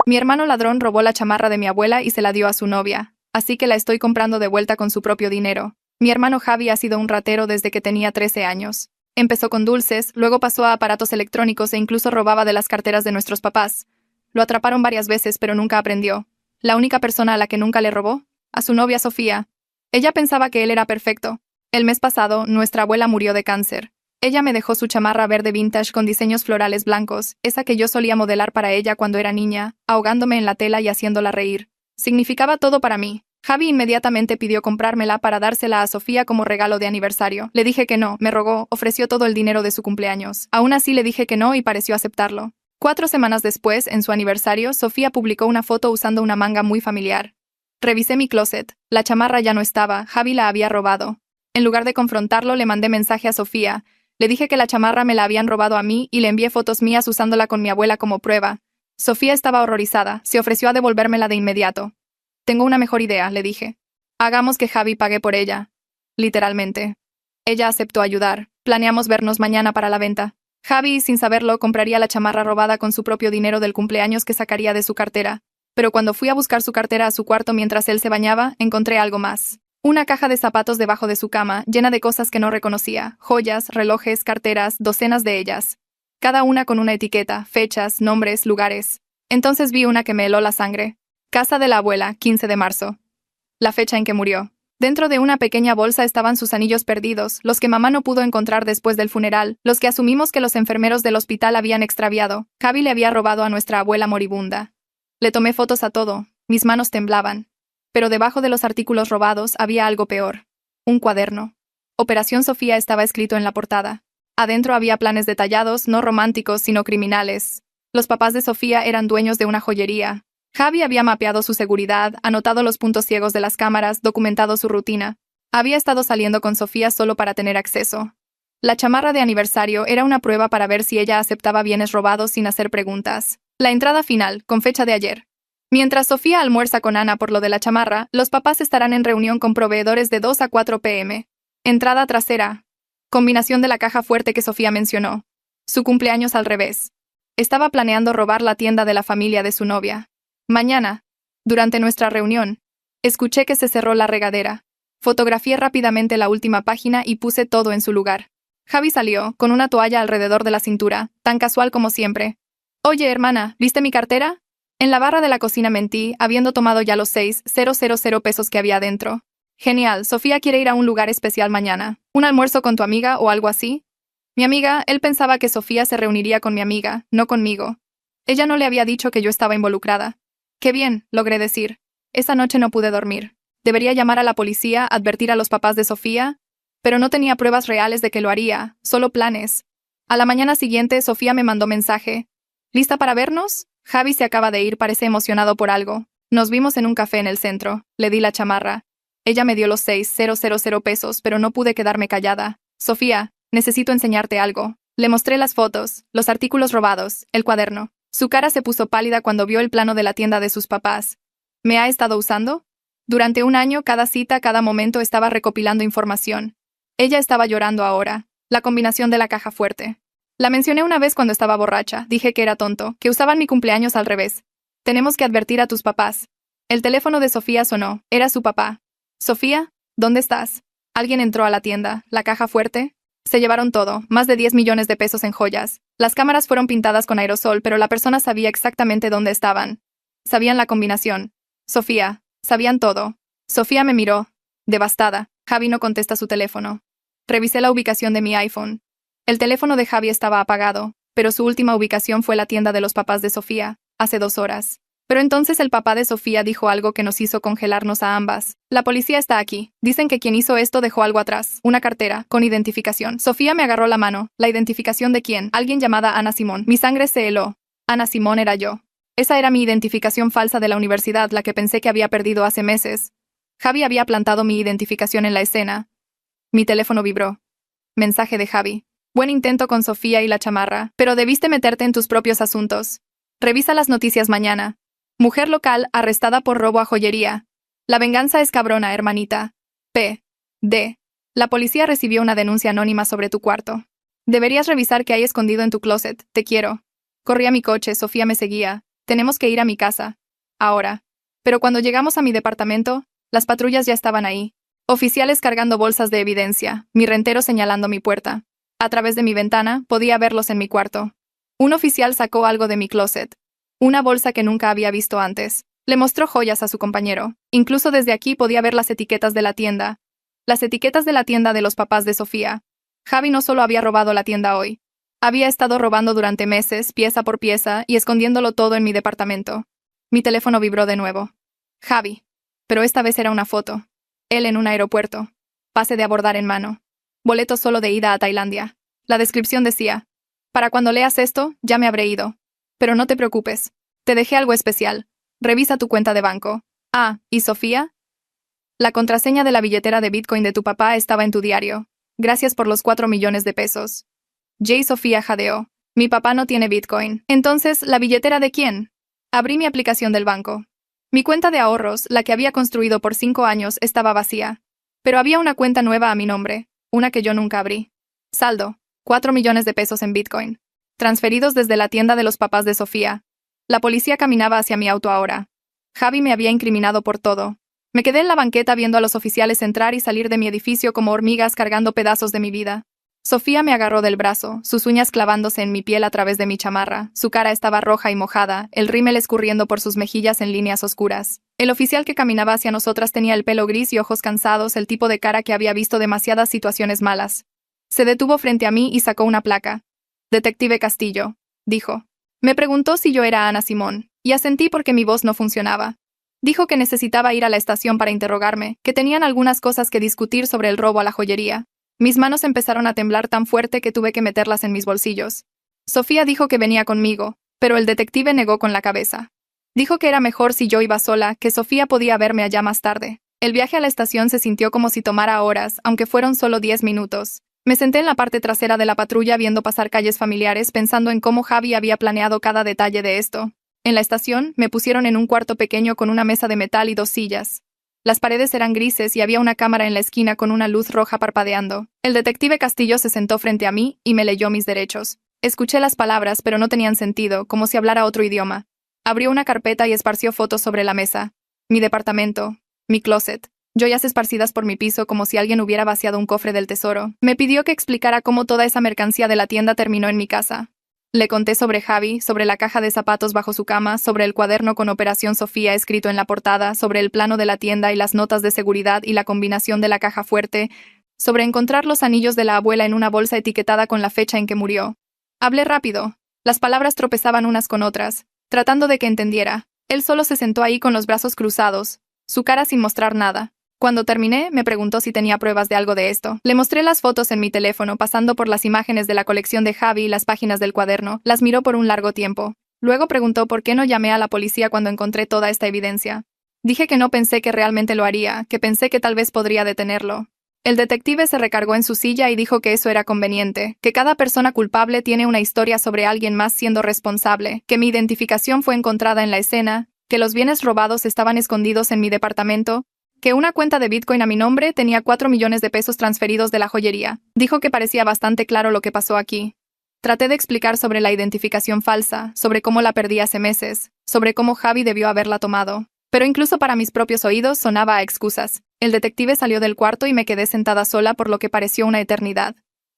Mi hermano ladrón robó la chamarra de mi abuela y se la dio a su novia, así que la estoy comprando de vuelta con su propio dinero. Mi hermano Javi ha sido un ratero desde que tenía 13 años. Empezó con dulces, luego pasó a aparatos electrónicos e incluso robaba de las carteras de nuestros papás. Lo atraparon varias veces, pero nunca aprendió. La única persona a la que nunca le robó, a su novia Sofía. Ella pensaba que él era perfecto. El mes pasado, nuestra abuela murió de cáncer. Ella me dejó su chamarra verde vintage con diseños florales blancos, esa que yo solía modelar para ella cuando era niña, ahogándome en la tela y haciéndola reír. Significaba todo para mí. Javi inmediatamente pidió comprármela para dársela a Sofía como regalo de aniversario. Le dije que no, me rogó, ofreció todo el dinero de su cumpleaños. Aún así le dije que no y pareció aceptarlo. 4 semanas después, en su aniversario, Sofía publicó una foto usando una manga muy familiar. Revisé mi closet. La chamarra ya no estaba, Javi la había robado. En lugar de confrontarlo, le mandé mensaje a Sofía. Le dije que la chamarra me la habían robado a mí y le envié fotos mías usándola con mi abuela como prueba. Sofía estaba horrorizada, se ofreció a devolvérmela de inmediato. Tengo una mejor idea, le dije. Hagamos que Javi pague por ella. Literalmente. Ella aceptó ayudar. Planeamos vernos mañana para la venta. Javi, sin saberlo, compraría la chamarra robada con su propio dinero del cumpleaños que sacaría de su cartera. Pero cuando fui a buscar su cartera a su cuarto mientras él se bañaba, encontré algo más. Una caja de zapatos debajo de su cama, llena de cosas que no reconocía, joyas, relojes, carteras, docenas de ellas. Cada una con una etiqueta, fechas, nombres, lugares. Entonces vi una que me heló la sangre. Casa de la abuela, 15 de marzo. La fecha en que murió. Dentro de una pequeña bolsa estaban sus anillos perdidos, los que mamá no pudo encontrar después del funeral, los que asumimos que los enfermeros del hospital habían extraviado. Javi le había robado a nuestra abuela moribunda. Le tomé fotos a todo, mis manos temblaban. Pero debajo de los artículos robados había algo peor. Un cuaderno. Operación Sofía estaba escrito en la portada. Adentro había planes detallados, no románticos, sino criminales. Los papás de Sofía eran dueños de una joyería. Javi había mapeado su seguridad, anotado los puntos ciegos de las cámaras, documentado su rutina. Había estado saliendo con Sofía solo para tener acceso. La chamarra de aniversario era una prueba para ver si ella aceptaba bienes robados sin hacer preguntas. La entrada final, con fecha de ayer. Mientras Sofía almuerza con Ana por lo de la chamarra, los papás estarán en reunión con proveedores de 2 a 4 p.m. Entrada trasera. Combinación de la caja fuerte que Sofía mencionó. Su cumpleaños al revés. Estaba planeando robar la tienda de la familia de su novia. Mañana, durante nuestra reunión, escuché que se cerró la regadera. Fotografié rápidamente la última página y puse todo en su lugar. Javi salió, con una toalla alrededor de la cintura, tan casual como siempre. Oye, hermana, ¿viste mi cartera? En la barra de la cocina mentí, habiendo tomado ya los 6,000 pesos que había dentro. Genial, Sofía quiere ir a un lugar especial mañana. ¿Un almuerzo con tu amiga o algo así? Mi amiga, él pensaba que Sofía se reuniría con mi amiga, no conmigo. Ella no le había dicho que yo estaba involucrada. Qué bien, logré decir. Esa noche no pude dormir. Debería llamar a la policía, advertir a los papás de Sofía, pero no tenía pruebas reales de que lo haría, solo planes. A la mañana siguiente, Sofía me mandó mensaje. ¿Lista para vernos? Javi se acaba de ir, parece emocionado por algo. Nos vimos en un café en el centro. Le di la chamarra. Ella me dio los 6,000 pesos, pero no pude quedarme callada. Sofía, necesito enseñarte algo. Le mostré las fotos, los artículos robados, el cuaderno. Su cara se puso pálida cuando vio el plano de la tienda de sus papás. ¿Me ha estado usando? Durante un año, cada cita, cada momento estaba recopilando información. Ella estaba llorando ahora. La combinación de la caja fuerte. La mencioné una vez cuando estaba borracha. Dije que era tonto, que usaban mi cumpleaños al revés. Tenemos que advertir a tus papás. El teléfono de Sofía sonó. Era su papá. Sofía, ¿dónde estás? Alguien entró a la tienda. ¿La caja fuerte? Se llevaron todo, más de 10 millones de pesos en joyas. Las cámaras fueron pintadas con aerosol, pero la persona sabía exactamente dónde estaban. Sabían la combinación. Sofía, sabían todo. Sofía me miró. Devastada. Javi no contesta su teléfono. Revisé la ubicación de mi iPhone. El teléfono de Javi estaba apagado, pero su última ubicación fue la tienda de los papás de Sofía, hace 2 horas. Pero entonces el papá de Sofía dijo algo que nos hizo congelarnos a ambas. La policía está aquí. Dicen que quien hizo esto dejó algo atrás. Una cartera, con identificación. Sofía me agarró la mano. ¿La identificación de quién? Alguien llamada Ana Simón. Mi sangre se heló. Ana Simón era yo. Esa era mi identificación falsa de la universidad, la que pensé que había perdido hace meses. Javi había plantado mi identificación en la escena. Mi teléfono vibró. Mensaje de Javi. Buen intento con Sofía y la chamarra, pero debiste meterte en tus propios asuntos. Revisa las noticias mañana. Mujer local arrestada por robo a joyería. La venganza es cabrona, hermanita. P.D. La policía recibió una denuncia anónima sobre tu cuarto. Deberías revisar qué hay escondido en tu closet. Te quiero. Corrí a mi coche, Sofía me seguía. Tenemos que ir a mi casa. Ahora. Pero cuando llegamos a mi departamento, las patrullas ya estaban ahí. Oficiales cargando bolsas de evidencia, mi rentero señalando mi puerta. A través de mi ventana, podía verlos en mi cuarto. Un oficial sacó algo de mi closet. Una bolsa que nunca había visto antes. Le mostró joyas a su compañero. Incluso desde aquí podía ver las etiquetas de la tienda. Las etiquetas de la tienda de los papás de Sofía. Javi no solo había robado la tienda hoy. Había estado robando durante meses, pieza por pieza, y escondiéndolo todo en mi departamento. Mi teléfono vibró de nuevo. Javi. Pero esta vez era una foto. Él en un aeropuerto. Pase de abordar en mano. Boleto solo de ida a Tailandia. La descripción decía: para cuando leas esto, ya me habré ido. Pero no te preocupes. Te dejé algo especial. Revisa tu cuenta de banco. Ah, ¿y Sofía? La contraseña de la billetera de Bitcoin de tu papá estaba en tu diario. Gracias por los 4 millones de pesos. Jay Sofía jadeó. Mi papá no tiene Bitcoin. Entonces, ¿la billetera de quién? Abrí mi aplicación del banco. Mi cuenta de ahorros, la que había construido por 5 años, estaba vacía. Pero había una cuenta nueva a mi nombre, una que yo nunca abrí. Saldo: 4 millones de pesos en Bitcoin. Transferidos desde la tienda de los papás de Sofía. La policía caminaba hacia mi auto ahora. Javi me había incriminado por todo. Me quedé en la banqueta viendo a los oficiales entrar y salir de mi edificio como hormigas cargando pedazos de mi vida. Sofía me agarró del brazo, sus uñas clavándose en mi piel a través de mi chamarra, su cara estaba roja y mojada, el rímel escurriendo por sus mejillas en líneas oscuras. El oficial que caminaba hacia nosotras tenía el pelo gris y ojos cansados, el tipo de cara que había visto demasiadas situaciones malas. Se detuvo frente a mí y sacó una placa. Detective Castillo, dijo. Me preguntó si yo era Ana Simón, y asentí porque mi voz no funcionaba. Dijo que necesitaba ir a la estación para interrogarme, que tenían algunas cosas que discutir sobre el robo a la joyería. Mis manos empezaron a temblar tan fuerte que tuve que meterlas en mis bolsillos. Sofía dijo que venía conmigo, pero el detective negó con la cabeza. Dijo que era mejor si yo iba sola, que Sofía podía verme allá más tarde. El viaje a la estación se sintió como si tomara horas, aunque fueron solo 10 minutos. Me senté en la parte trasera de la patrulla viendo pasar calles familiares pensando en cómo Javi había planeado cada detalle de esto. En la estación, me pusieron en un cuarto pequeño con una mesa de metal y 2 sillas. Las paredes eran grises y había una cámara en la esquina con una luz roja parpadeando. El detective Castillo se sentó frente a mí y me leyó mis derechos. Escuché las palabras, pero no tenían sentido, como si hablara otro idioma. Abrió una carpeta y esparció fotos sobre la mesa. Mi departamento. Mi closet. Joyas esparcidas por mi piso como si alguien hubiera vaciado un cofre del tesoro. Me pidió que explicara cómo toda esa mercancía de la tienda terminó en mi casa. Le conté sobre Javi, sobre la caja de zapatos bajo su cama, sobre el cuaderno con Operación Sofía escrito en la portada, sobre el plano de la tienda y las notas de seguridad y la combinación de la caja fuerte, sobre encontrar los anillos de la abuela en una bolsa etiquetada con la fecha en que murió. Hablé rápido. Las palabras tropezaban unas con otras, tratando de que entendiera. Él solo se sentó ahí con los brazos cruzados, su cara sin mostrar nada. Cuando terminé, me preguntó si tenía pruebas de algo de esto. Le mostré las fotos en mi teléfono, pasando por las imágenes de la colección de Javi y las páginas del cuaderno. Las miró por un largo tiempo. Luego preguntó por qué no llamé a la policía cuando encontré toda esta evidencia. Dije que no pensé que realmente lo haría, que pensé que tal vez podría detenerlo. El detective se recargó en su silla y dijo que eso era conveniente, que cada persona culpable tiene una historia sobre alguien más siendo responsable, que mi identificación fue encontrada en la escena, que los bienes robados estaban escondidos en mi departamento, que una cuenta de Bitcoin a mi nombre tenía 4 millones de pesos transferidos de la joyería. Dijo que parecía bastante claro lo que pasó aquí. Traté de explicar sobre la identificación falsa, sobre cómo la perdí hace meses, sobre cómo Javi debió haberla tomado. Pero incluso para mis propios oídos sonaba a excusas. El detective salió del cuarto y me quedé sentada sola por lo que pareció una eternidad.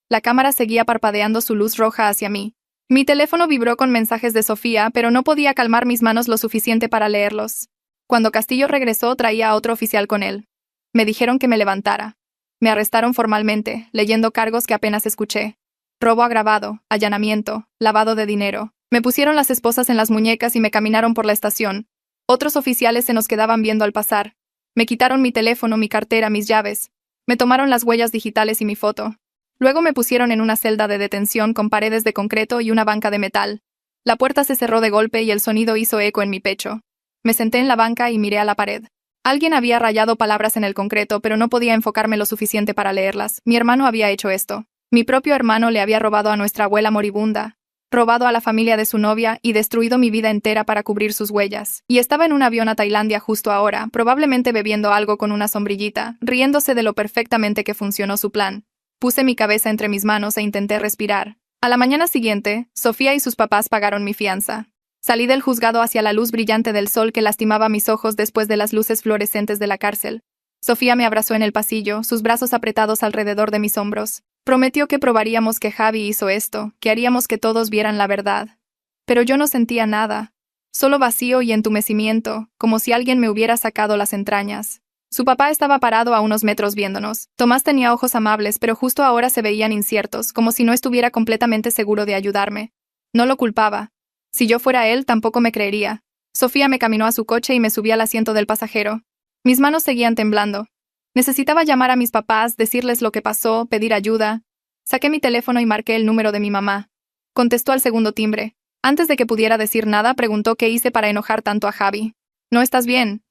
La cámara seguía parpadeando su luz roja hacia mí. Mi teléfono vibró con mensajes de Sofía, pero no podía calmar mis manos lo suficiente para leerlos. Cuando Castillo regresó, traía a otro oficial con él. Me dijeron que me levantara. Me arrestaron formalmente, leyendo cargos que apenas escuché. Robo agravado, allanamiento, lavado de dinero. Me pusieron las esposas en las muñecas y me caminaron por la estación. Otros oficiales se nos quedaban viendo al pasar. Me quitaron mi teléfono, mi cartera, mis llaves. Me tomaron las huellas digitales y mi foto. Luego me pusieron en una celda de detención con paredes de concreto y una banca de metal. La puerta se cerró de golpe y el sonido hizo eco en mi pecho. Me senté en la banca y miré a la pared. Alguien había rayado palabras en el concreto, pero no podía enfocarme lo suficiente para leerlas. Mi hermano había hecho esto. Mi propio hermano le había robado a nuestra abuela moribunda, robado a la familia de su novia y destruido mi vida entera para cubrir sus huellas. Y estaba en un avión a Tailandia justo ahora, probablemente bebiendo algo con una sombrillita, riéndose de lo perfectamente que funcionó su plan. Puse mi cabeza entre mis manos e intenté respirar. A la mañana siguiente, Sofía y sus papás pagaron mi fianza. Salí del juzgado hacia la luz brillante del sol que lastimaba mis ojos después de las luces fluorescentes de la cárcel. Sofía me abrazó en el pasillo, sus brazos apretados alrededor de mis hombros. Prometió que probaríamos que Javi hizo esto, que haríamos que todos vieran la verdad. Pero yo no sentía nada. Solo vacío y entumecimiento, como si alguien me hubiera sacado las entrañas. Su papá estaba parado a unos metros viéndonos. Tomás tenía ojos amables, pero justo ahora se veían inciertos, como si no estuviera completamente seguro de ayudarme. No lo culpaba. Si yo fuera él, tampoco me creería. Sofía me caminó a su coche y me subí al asiento del pasajero. Mis manos seguían temblando. Necesitaba llamar a mis papás, decirles lo que pasó, pedir ayuda. Saqué mi teléfono y marqué el número de mi mamá. Contestó al segundo timbre. Antes de que pudiera decir nada, preguntó qué hice para enojar tanto a Javi. ¿No estás bien?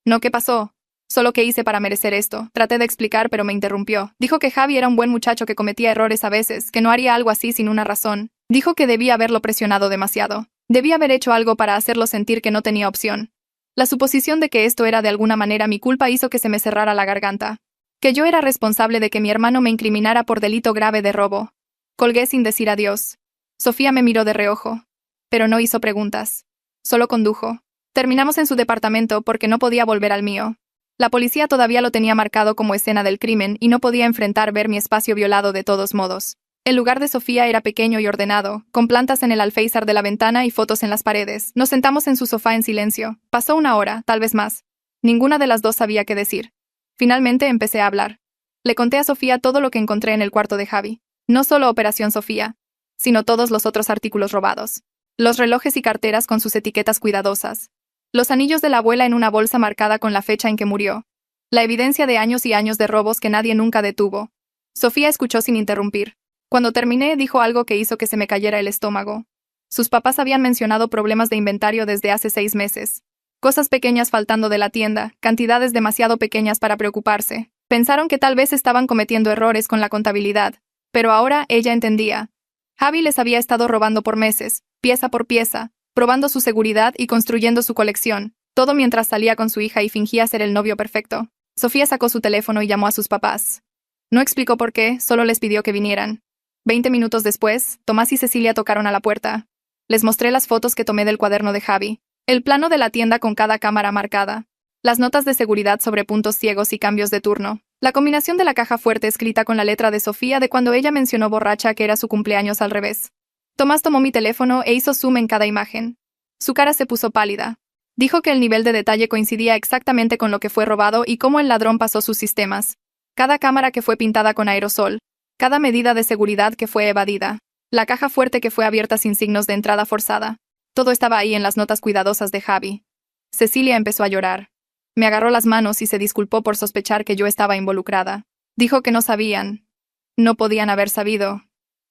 No, ¿qué pasó? Solo qué hice para merecer esto. Traté de explicar, pero me interrumpió. Dijo que Javi era un buen muchacho que cometía errores a veces, que no haría algo así sin una razón. Dijo que debía haberlo presionado demasiado. Debía haber hecho algo para hacerlo sentir que no tenía opción. La suposición de que esto era de alguna manera mi culpa hizo que se me cerrara la garganta. Que yo era responsable de que mi hermano me incriminara por delito grave de robo. Colgué sin decir adiós. Sofía me miró de reojo. Pero no hizo preguntas. Solo condujo. Terminamos en su departamento porque no podía volver al mío. La policía todavía lo tenía marcado como escena del crimen y no podía enfrentar ver mi espacio violado de todos modos. El lugar de Sofía era pequeño y ordenado, con plantas en el alféizar de la ventana y fotos en las paredes. Nos sentamos en su sofá en silencio. Pasó una hora, tal vez más. Ninguna de las dos sabía qué decir. Finalmente empecé a hablar. Le conté a Sofía todo lo que encontré en el cuarto de Javi. No solo Operación Sofía, sino todos los otros artículos robados. Los relojes y carteras con sus etiquetas cuidadosas. Los anillos de la abuela en una bolsa marcada con la fecha en que murió. La evidencia de años y años de robos que nadie nunca detuvo. Sofía escuchó sin interrumpir. Cuando terminé, dijo algo que hizo que se me cayera el estómago. Sus papás habían mencionado problemas de inventario desde hace 6 meses. Cosas pequeñas faltando de la tienda, cantidades demasiado pequeñas para preocuparse. Pensaron que tal vez estaban cometiendo errores con la contabilidad. Pero ahora ella entendía. Javi les había estado robando por meses, pieza por pieza, probando su seguridad y construyendo su colección, todo mientras salía con su hija y fingía ser el novio perfecto. Sofía sacó su teléfono y llamó a sus papás. No explicó por qué, solo les pidió que vinieran. 20 minutos después, Tomás y Cecilia tocaron a la puerta. Les mostré las fotos que tomé del cuaderno de Javi, el plano de la tienda con cada cámara marcada, las notas de seguridad sobre puntos ciegos y cambios de turno, la combinación de la caja fuerte escrita con la letra de Sofía de cuando ella mencionó borracha que era su cumpleaños al revés. Tomás tomó mi teléfono e hizo zoom en cada imagen. Su cara se puso pálida. Dijo que el nivel de detalle coincidía exactamente con lo que fue robado y cómo el ladrón pasó sus sistemas. Cada cámara que fue pintada con aerosol, cada medida de seguridad que fue evadida, la caja fuerte que fue abierta sin signos de entrada forzada. Todo estaba ahí en las notas cuidadosas de Javi. Cecilia empezó a llorar. Me agarró las manos y se disculpó por sospechar que yo estaba involucrada. Dijo que no sabían. No podían haber sabido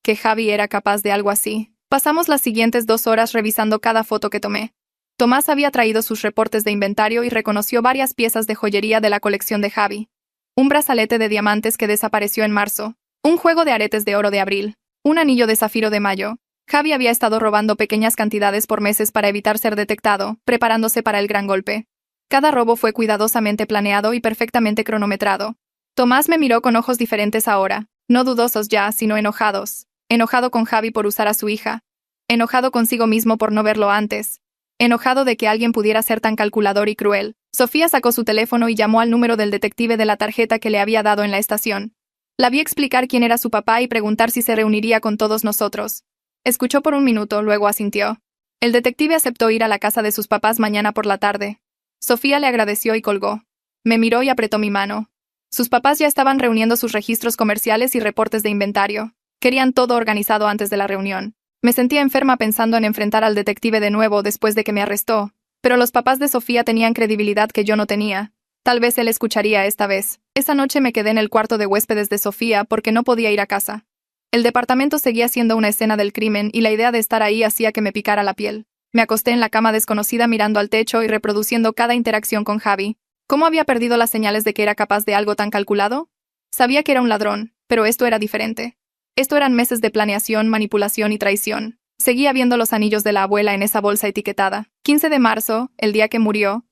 que Javi era capaz de algo así. Pasamos las siguientes 2 horas revisando cada foto que tomé. Tomás había traído sus reportes de inventario y reconoció varias piezas de joyería de la colección de Javi. Un brazalete de diamantes que desapareció en marzo. Un juego de aretes de oro de abril. Un anillo de zafiro de mayo. Javi había estado robando pequeñas cantidades por meses para evitar ser detectado, preparándose para el gran golpe. Cada robo fue cuidadosamente planeado y perfectamente cronometrado. Tomás me miró con ojos diferentes ahora, no dudosos ya, sino enojados. Enojado con Javi por usar a su hija. Enojado consigo mismo por no verlo antes. Enojado de que alguien pudiera ser tan calculador y cruel. Sofía sacó su teléfono y llamó al número del detective de la tarjeta que le había dado en la estación. La vi explicar quién era su papá y preguntar si se reuniría con todos nosotros. Escuchó por un minuto, luego asintió. El detective aceptó ir a la casa de sus papás mañana por la tarde. Sofía le agradeció y colgó. Me miró y apretó mi mano. Sus papás ya estaban reuniendo sus registros comerciales y reportes de inventario. Querían todo organizado antes de la reunión. Me sentía enferma pensando en enfrentar al detective de nuevo después de que me arrestó, pero los papás de Sofía tenían credibilidad que yo no tenía. Tal vez él escucharía esta vez. Esa noche me quedé en el cuarto de huéspedes de Sofía porque no podía ir a casa. El departamento seguía siendo una escena del crimen y la idea de estar ahí hacía que me picara la piel. Me acosté en la cama desconocida mirando al techo y reproduciendo cada interacción con Javi. ¿Cómo había perdido las señales de que era capaz de algo tan calculado? Sabía que era un ladrón, pero esto era diferente. Esto eran meses de planeación, manipulación y traición. Seguía viendo los anillos de la abuela en esa bolsa etiquetada. 15 de marzo, el día que murió.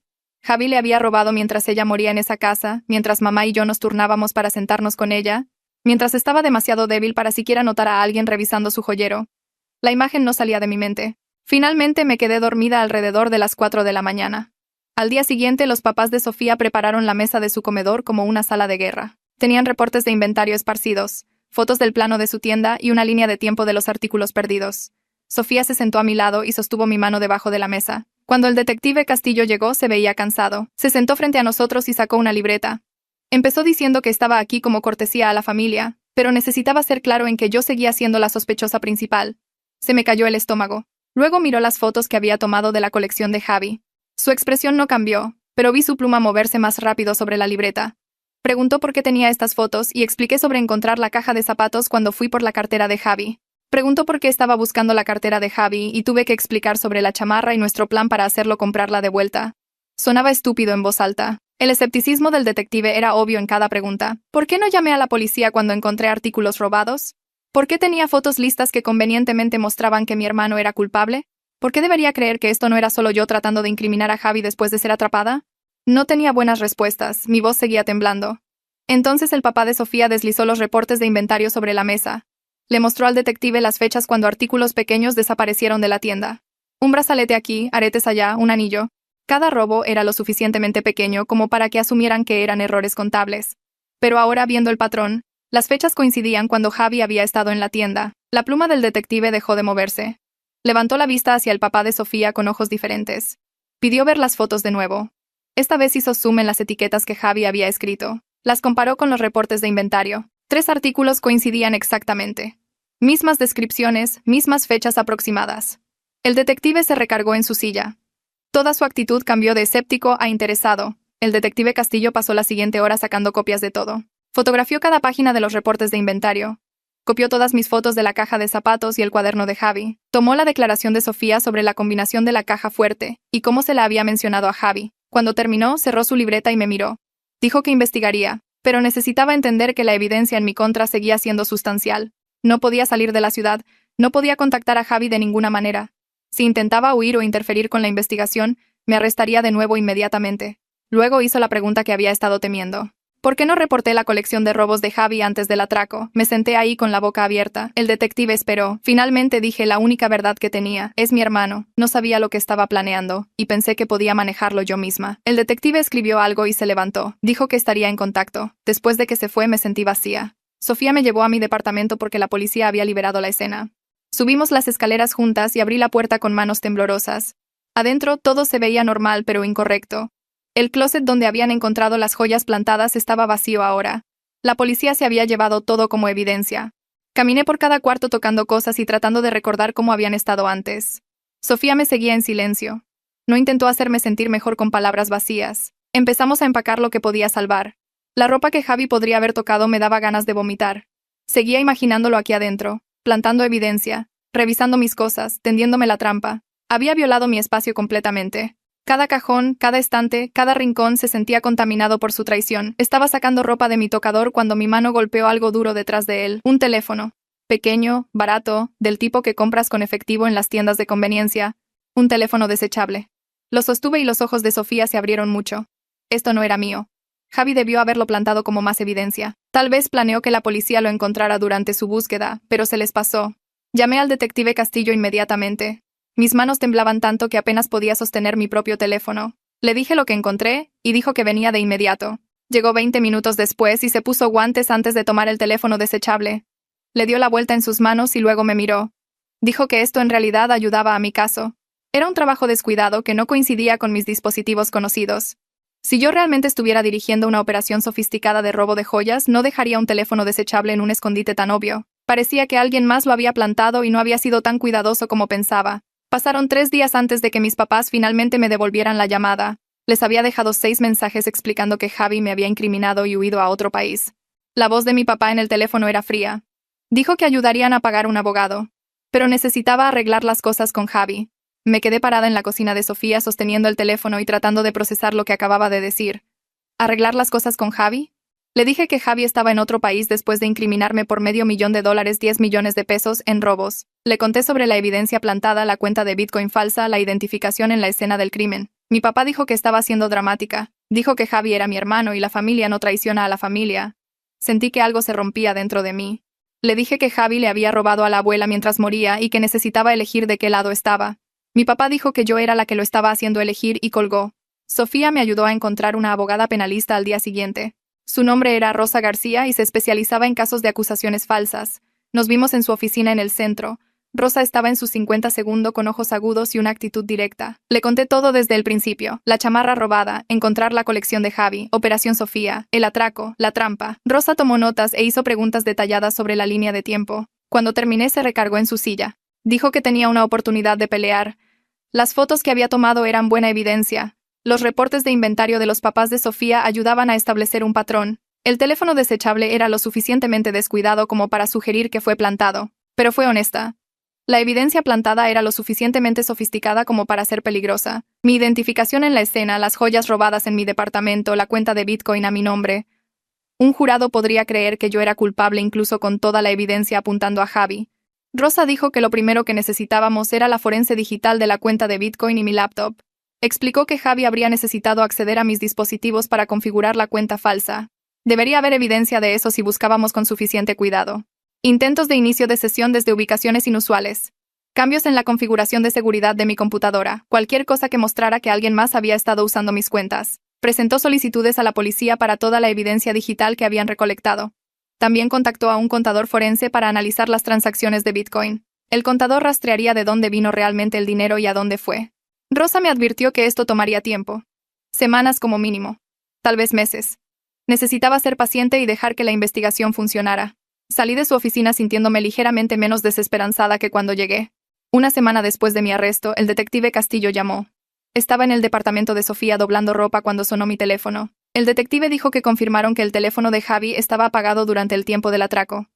Javi le había robado mientras ella moría en esa casa, mientras mamá y yo nos turnábamos para sentarnos con ella, mientras estaba demasiado débil para siquiera notar a alguien revisando su joyero. La imagen no salía de mi mente. Finalmente me quedé dormida alrededor de las 4 de la mañana. Al día siguiente, los papás de Sofía prepararon la mesa de su comedor como una sala de guerra. Tenían reportes de inventario esparcidos, fotos del plano de su tienda y una línea de tiempo de los artículos perdidos. Sofía se sentó a mi lado y sostuvo mi mano debajo de la mesa. Cuando el detective Castillo llegó, se veía cansado. Se sentó frente a nosotros y sacó una libreta. Empezó diciendo que estaba aquí como cortesía a la familia, pero necesitaba ser claro en que yo seguía siendo la sospechosa principal. Se me cayó el estómago. Luego miró las fotos que había tomado de la colección de Javi. Su expresión no cambió, pero vi su pluma moverse más rápido sobre la libreta. Preguntó por qué tenía estas fotos y expliqué sobre encontrar la caja de zapatos cuando fui por la cartera de Javi. Preguntó por qué estaba buscando la cartera de Javi y tuve que explicar sobre la chamarra y nuestro plan para hacerlo comprarla de vuelta. Sonaba estúpido en voz alta. El escepticismo del detective era obvio en cada pregunta. ¿Por qué no llamé a la policía cuando encontré artículos robados? ¿Por qué tenía fotos listas que convenientemente mostraban que mi hermano era culpable? ¿Por qué debería creer que esto no era solo yo tratando de incriminar a Javi después de ser atrapada? No tenía buenas respuestas, mi voz seguía temblando. Entonces el papá de Sofía deslizó los reportes de inventario sobre la mesa. Le mostró al detective las fechas cuando artículos pequeños desaparecieron de la tienda. Un brazalete aquí, aretes allá, un anillo. Cada robo era lo suficientemente pequeño como para que asumieran que eran errores contables. Pero ahora, viendo el patrón, las fechas coincidían cuando Javi había estado en la tienda. La pluma del detective dejó de moverse. Levantó la vista hacia el papá de Sofía con ojos diferentes. Pidió ver las fotos de nuevo. Esta vez hizo zoom en las etiquetas que Javi había escrito. Las comparó con los reportes de inventario. 3 artículos coincidían exactamente. Mismas descripciones, mismas fechas aproximadas. El detective se recargó en su silla. Toda su actitud cambió de escéptico a interesado. El detective Castillo pasó la siguiente hora sacando copias de todo. Fotografió cada página de los reportes de inventario. Copió todas mis fotos de la caja de zapatos y el cuaderno de Javi. Tomó la declaración de Sofía sobre la combinación de la caja fuerte y cómo se la había mencionado a Javi. Cuando terminó, cerró su libreta y me miró. Dijo que investigaría, pero necesitaba entender que la evidencia en mi contra seguía siendo sustancial. No podía salir de la ciudad, no podía contactar a Javi de ninguna manera. Si intentaba huir o interferir con la investigación, me arrestaría de nuevo inmediatamente. Luego hizo la pregunta que había estado temiendo. ¿Por qué no reporté la colección de robos de Javi antes del atraco? Me senté ahí con la boca abierta. El detective esperó. Finalmente dije la única verdad que tenía. Es mi hermano. No sabía lo que estaba planeando, y pensé que podía manejarlo yo misma. El detective escribió algo y se levantó. Dijo que estaría en contacto. Después de que se fue, me sentí vacía. Sofía me llevó a mi departamento porque la policía había liberado la escena. Subimos las escaleras juntas y abrí la puerta con manos temblorosas. Adentro todo se veía normal pero incorrecto. El closet donde habían encontrado las joyas plantadas estaba vacío ahora. La policía se había llevado todo como evidencia. Caminé por cada cuarto tocando cosas y tratando de recordar cómo habían estado antes. Sofía me seguía en silencio. No intentó hacerme sentir mejor con palabras vacías. Empezamos a empacar lo que podía salvar. La ropa que Javi podría haber tocado me daba ganas de vomitar. Seguía imaginándolo aquí adentro, plantando evidencia, revisando mis cosas, tendiéndome la trampa. Había violado mi espacio completamente. Cada cajón, cada estante, cada rincón se sentía contaminado por su traición. Estaba sacando ropa de mi tocador cuando mi mano golpeó algo duro detrás de él. Un teléfono. Pequeño, barato, del tipo que compras con efectivo en las tiendas de conveniencia. Un teléfono desechable. Lo sostuve y los ojos de Sofía se abrieron mucho. Esto no era mío. Javi debió haberlo plantado como más evidencia. Tal vez planeó que la policía lo encontrara durante su búsqueda, pero se les pasó. Llamé al detective Castillo inmediatamente. Mis manos temblaban tanto que apenas podía sostener mi propio teléfono. Le dije lo que encontré, y dijo que venía de inmediato. Llegó 20 minutos después y se puso guantes antes de tomar el teléfono desechable. Le dio la vuelta en sus manos y luego me miró. Dijo que esto en realidad ayudaba a mi caso. Era un trabajo descuidado que no coincidía con mis dispositivos conocidos. Si yo realmente estuviera dirigiendo una operación sofisticada de robo de joyas, no dejaría un teléfono desechable en un escondite tan obvio. Parecía que alguien más lo había plantado y no había sido tan cuidadoso como pensaba. Pasaron 3 días antes de que mis papás finalmente me devolvieran la llamada. Les había dejado 6 mensajes explicando que Javi me había incriminado y huido a otro país. La voz de mi papá en el teléfono era fría. Dijo que ayudarían a pagar un abogado. Pero necesitaba arreglar las cosas con Javi. Me quedé parada en la cocina de Sofía sosteniendo el teléfono y tratando de procesar lo que acababa de decir. ¿Arreglar las cosas con Javi? Le dije que Javi estaba en otro país después de incriminarme por $500,000, 10 millones de pesos, en robos. Le conté sobre la evidencia plantada, la cuenta de Bitcoin falsa, la identificación en la escena del crimen. Mi papá dijo que estaba siendo dramática. Dijo que Javi era mi hermano y la familia no traiciona a la familia. Sentí que algo se rompía dentro de mí. Le dije que Javi le había robado a la abuela mientras moría y que necesitaba elegir de qué lado estaba. Mi papá dijo que yo era la que lo estaba haciendo elegir y colgó. Sofía me ayudó a encontrar una abogada penalista al día siguiente. Su nombre era Rosa García y se especializaba en casos de acusaciones falsas. Nos vimos en su oficina en el centro. Rosa estaba en sus 50 segundos con ojos agudos y una actitud directa. Le conté todo desde el principio. La chamarra robada, encontrar la colección de Javi, Operación Sofía, el atraco, la trampa. Rosa tomó notas e hizo preguntas detalladas sobre la línea de tiempo. Cuando terminé se recargó en su silla. Dijo que tenía una oportunidad de pelear. Las fotos que había tomado eran buena evidencia. Los reportes de inventario de los papás de Sofía ayudaban a establecer un patrón. El teléfono desechable era lo suficientemente descuidado como para sugerir que fue plantado. Pero fue honesta. La evidencia plantada era lo suficientemente sofisticada como para ser peligrosa. Mi identificación en la escena, las joyas robadas en mi departamento, la cuenta de Bitcoin a mi nombre. Un jurado podría creer que yo era culpable incluso con toda la evidencia apuntando a Javi. Rosa dijo que lo primero que necesitábamos era la forense digital de la cuenta de Bitcoin y mi laptop. Explicó que Javi habría necesitado acceder a mis dispositivos para configurar la cuenta falsa. Debería haber evidencia de eso si buscábamos con suficiente cuidado. Intentos de inicio de sesión desde ubicaciones inusuales. Cambios en la configuración de seguridad de mi computadora, cualquier cosa que mostrara que alguien más había estado usando mis cuentas. Presentó solicitudes a la policía para toda la evidencia digital que habían recolectado. También contactó a un contador forense para analizar las transacciones de Bitcoin. El contador rastrearía de dónde vino realmente el dinero y a dónde fue. Rosa me advirtió que esto tomaría tiempo. Semanas como mínimo. Tal vez meses. Necesitaba ser paciente y dejar que la investigación funcionara. Salí de su oficina sintiéndome ligeramente menos desesperanzada que cuando llegué. Una semana después de mi arresto, el detective Castillo llamó. Estaba en el departamento de Sofía doblando ropa cuando sonó mi teléfono. El detective dijo que confirmaron que el teléfono de Javi estaba apagado durante el tiempo del atraco.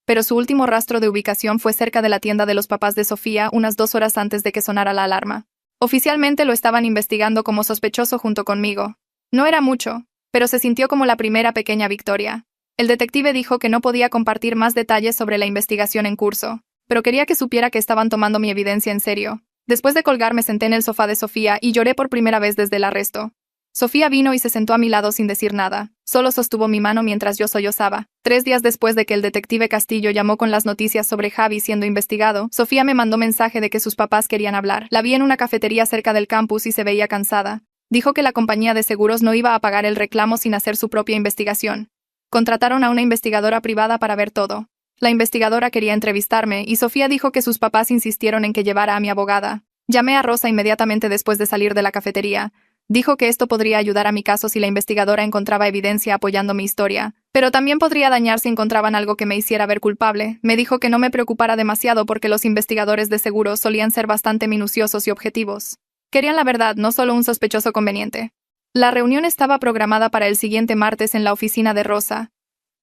Pero su último rastro de ubicación fue cerca de la tienda de los papás de Sofía unas 2 horas antes de que sonara la alarma. Oficialmente lo estaban investigando como sospechoso junto conmigo. No era mucho, pero se sintió como la primera pequeña victoria. El detective dijo que no podía compartir más detalles sobre la investigación en curso, pero quería que supiera que estaban tomando mi evidencia en serio. Después de colgar me senté en el sofá de Sofía y lloré por primera vez desde el arresto. Sofía vino y se sentó a mi lado sin decir nada. Solo sostuvo mi mano mientras yo sollozaba. 3 días después de que el detective Castillo llamó con las noticias sobre Javi siendo investigado, Sofía me mandó mensaje de que sus papás querían hablar. La vi en una cafetería cerca del campus y se veía cansada. Dijo que la compañía de seguros no iba a pagar el reclamo sin hacer su propia investigación. Contrataron a una investigadora privada para ver todo. La investigadora quería entrevistarme y Sofía dijo que sus papás insistieron en que llevara a mi abogada. Llamé a Rosa inmediatamente después de salir de la cafetería. Dijo que esto podría ayudar a mi caso si la investigadora encontraba evidencia apoyando mi historia, pero también podría dañar si encontraban algo que me hiciera ver culpable. Me dijo que no me preocupara demasiado porque los investigadores de seguros solían ser bastante minuciosos y objetivos. Querían la verdad, no solo un sospechoso conveniente. La reunión estaba programada para el siguiente martes en la oficina de Rosa.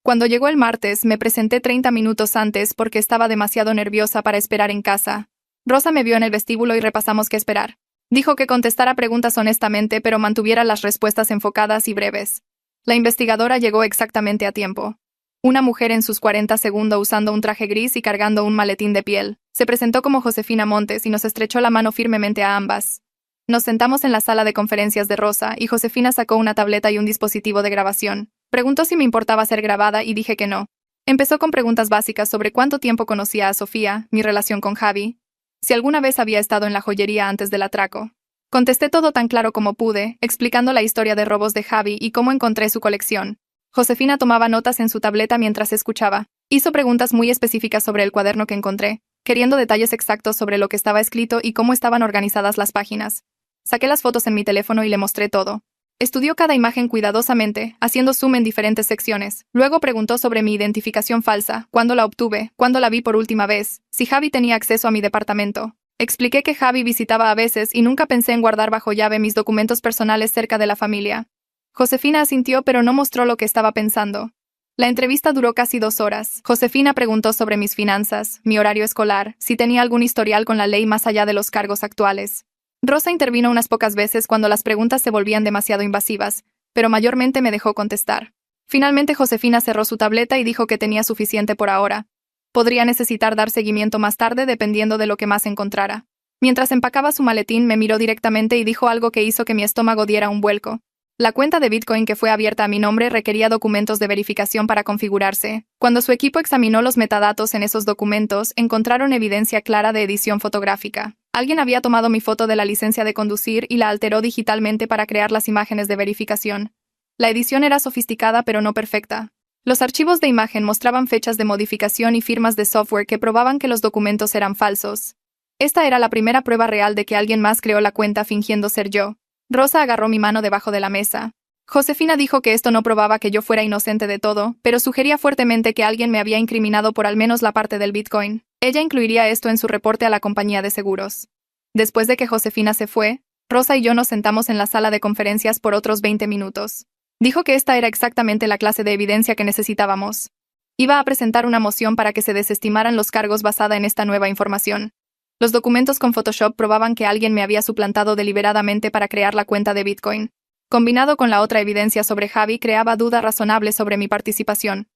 Cuando llegó el martes, me presenté 30 minutos antes porque estaba demasiado nerviosa para esperar en casa. Rosa me vio en el vestíbulo y repasamos qué esperar. Dijo que contestara preguntas honestamente, pero mantuviera las respuestas enfocadas y breves. La investigadora llegó exactamente a tiempo. Una mujer en sus 40 segundos usando un traje gris y cargando un maletín de piel. Se presentó como Josefina Montes y nos estrechó la mano firmemente a ambas. Nos sentamos en la sala de conferencias de Rosa y Josefina sacó una tableta y un dispositivo de grabación. Preguntó si me importaba ser grabada y dije que no. Empezó con preguntas básicas sobre cuánto tiempo conocía a Sofía, mi relación con Javi, si alguna vez había estado en la joyería antes del atraco. Contesté todo tan claro como pude, explicando la historia de robos de Javi y cómo encontré su colección. Josefina tomaba notas en su tableta mientras escuchaba. Hizo preguntas muy específicas sobre el cuaderno que encontré, queriendo detalles exactos sobre lo que estaba escrito y cómo estaban organizadas las páginas. Saqué las fotos en mi teléfono y le mostré todo. Estudió cada imagen cuidadosamente, haciendo zoom en diferentes secciones. Luego preguntó sobre mi identificación falsa, cuándo la obtuve, cuándo la vi por última vez, si Javi tenía acceso a mi departamento. Expliqué que Javi visitaba a veces y nunca pensé en guardar bajo llave mis documentos personales cerca de la familia. Josefina asintió pero no mostró lo que estaba pensando. La entrevista duró casi 2 horas. Josefina preguntó sobre mis finanzas, mi horario escolar, si tenía algún historial con la ley más allá de los cargos actuales. Rosa intervino unas pocas veces cuando las preguntas se volvían demasiado invasivas, pero mayormente me dejó contestar. Finalmente Josefina cerró su tableta y dijo que tenía suficiente por ahora. Podría necesitar dar seguimiento más tarde dependiendo de lo que más encontrara. Mientras empacaba su maletín me miró directamente y dijo algo que hizo que mi estómago diera un vuelco. La cuenta de Bitcoin que fue abierta a mi nombre requería documentos de verificación para configurarse. Cuando su equipo examinó los metadatos en esos documentos, encontraron evidencia clara de edición fotográfica. Alguien había tomado mi foto de la licencia de conducir y la alteró digitalmente para crear las imágenes de verificación. La edición era sofisticada pero no perfecta. Los archivos de imagen mostraban fechas de modificación y firmas de software que probaban que los documentos eran falsos. Esta era la primera prueba real de que alguien más creó la cuenta fingiendo ser yo. Rosa agarró mi mano debajo de la mesa. Josefina dijo que esto no probaba que yo fuera inocente de todo, pero sugería fuertemente que alguien me había incriminado por al menos la parte del Bitcoin. Ella incluiría esto en su reporte a la compañía de seguros. Después de que Josefina se fue, Rosa y yo nos sentamos en la sala de conferencias por otros 20 minutos. Dijo que esta era exactamente la clase de evidencia que necesitábamos. Iba a presentar una moción para que se desestimaran los cargos basada en esta nueva información. Los documentos con Photoshop probaban que alguien me había suplantado deliberadamente para crear la cuenta de Bitcoin. Combinado con la otra evidencia sobre Javi, creaba duda razonable sobre mi participación.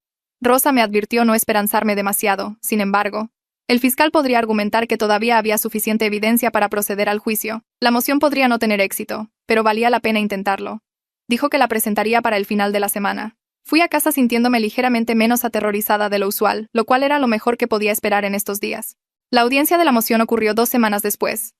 Rosa me advirtió no esperanzarme demasiado, sin embargo. El fiscal podría argumentar que todavía había suficiente evidencia para proceder al juicio. La moción podría no tener éxito, pero valía la pena intentarlo. Dijo que la presentaría para el final de la semana. Fui a casa sintiéndome ligeramente menos aterrorizada de lo usual, lo cual era lo mejor que podía esperar en estos días. La audiencia de la moción ocurrió 2 semanas después.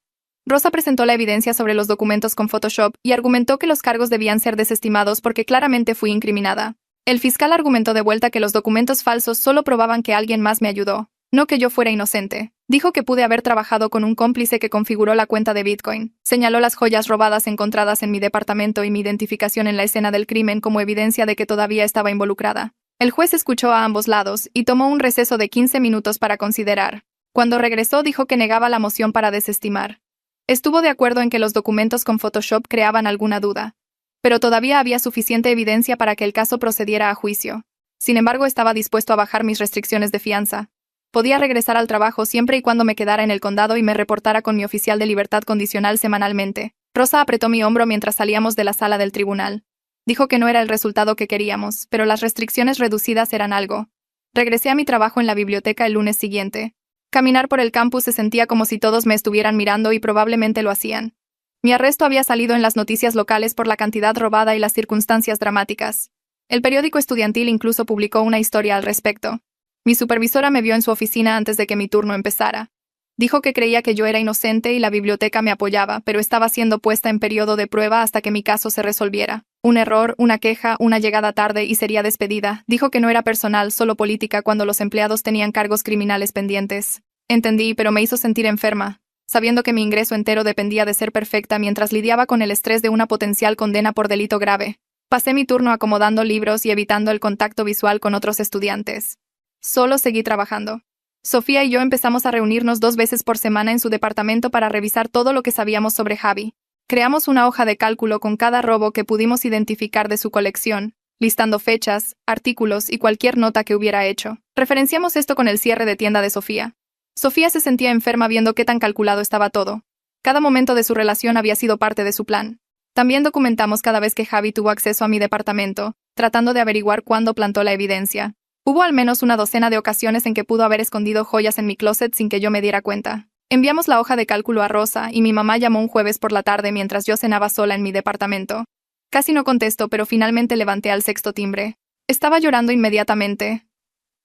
Rosa presentó la evidencia sobre los documentos con Photoshop y argumentó que los cargos debían ser desestimados porque claramente fui incriminada. El fiscal argumentó de vuelta que los documentos falsos solo probaban que alguien más me ayudó, no que yo fuera inocente. Dijo que pude haber trabajado con un cómplice que configuró la cuenta de Bitcoin. Señaló las joyas robadas encontradas en mi departamento y mi identificación en la escena del crimen como evidencia de que todavía estaba involucrada. El juez escuchó a ambos lados y tomó un receso de 15 minutos para considerar. Cuando regresó dijo que negaba la moción para desestimar. Estuvo de acuerdo en que los documentos con Photoshop creaban alguna duda, pero todavía había suficiente evidencia para que el caso procediera a juicio. Sin embargo, estaba dispuesto a bajar mis restricciones de fianza. Podía regresar al trabajo siempre y cuando me quedara en el condado y me reportara con mi oficial de libertad condicional semanalmente. Rosa apretó mi hombro mientras salíamos de la sala del tribunal. Dijo que no era el resultado que queríamos, pero las restricciones reducidas eran algo. Regresé a mi trabajo en la biblioteca el lunes siguiente. Caminar por el campus se sentía como si todos me estuvieran mirando y probablemente lo hacían. Mi arresto había salido en las noticias locales por la cantidad robada y las circunstancias dramáticas. El periódico estudiantil incluso publicó una historia al respecto. Mi supervisora me vio en su oficina antes de que mi turno empezara. Dijo que creía que yo era inocente y la biblioteca me apoyaba, pero estaba siendo puesta en periodo de prueba hasta que mi caso se resolviera. Un error, una queja, una llegada tarde y sería despedida. Dijo que no era personal, solo política cuando los empleados tenían cargos criminales pendientes. Entendí, pero me hizo sentir enferma, sabiendo que mi ingreso entero dependía de ser perfecta mientras lidiaba con el estrés de una potencial condena por delito grave. Pasé mi turno acomodando libros y evitando el contacto visual con otros estudiantes. Solo seguí trabajando. Sofía y yo empezamos a reunirnos 2 veces por semana en su departamento para revisar todo lo que sabíamos sobre Javi. Creamos una hoja de cálculo con cada robo que pudimos identificar de su colección, listando fechas, artículos y cualquier nota que hubiera hecho. Referenciamos esto con el cierre de tienda de Sofía. Sofía se sentía enferma viendo qué tan calculado estaba todo. Cada momento de su relación había sido parte de su plan. También documentamos cada vez que Javi tuvo acceso a mi departamento, tratando de averiguar cuándo plantó la evidencia. Hubo al menos una docena de ocasiones en que pudo haber escondido joyas en mi closet sin que yo me diera cuenta. Enviamos la hoja de cálculo a Rosa y mi mamá llamó un jueves por la tarde mientras yo cenaba sola en mi departamento. Casi no contesto, pero finalmente levanté al 6º timbre. Estaba llorando inmediatamente,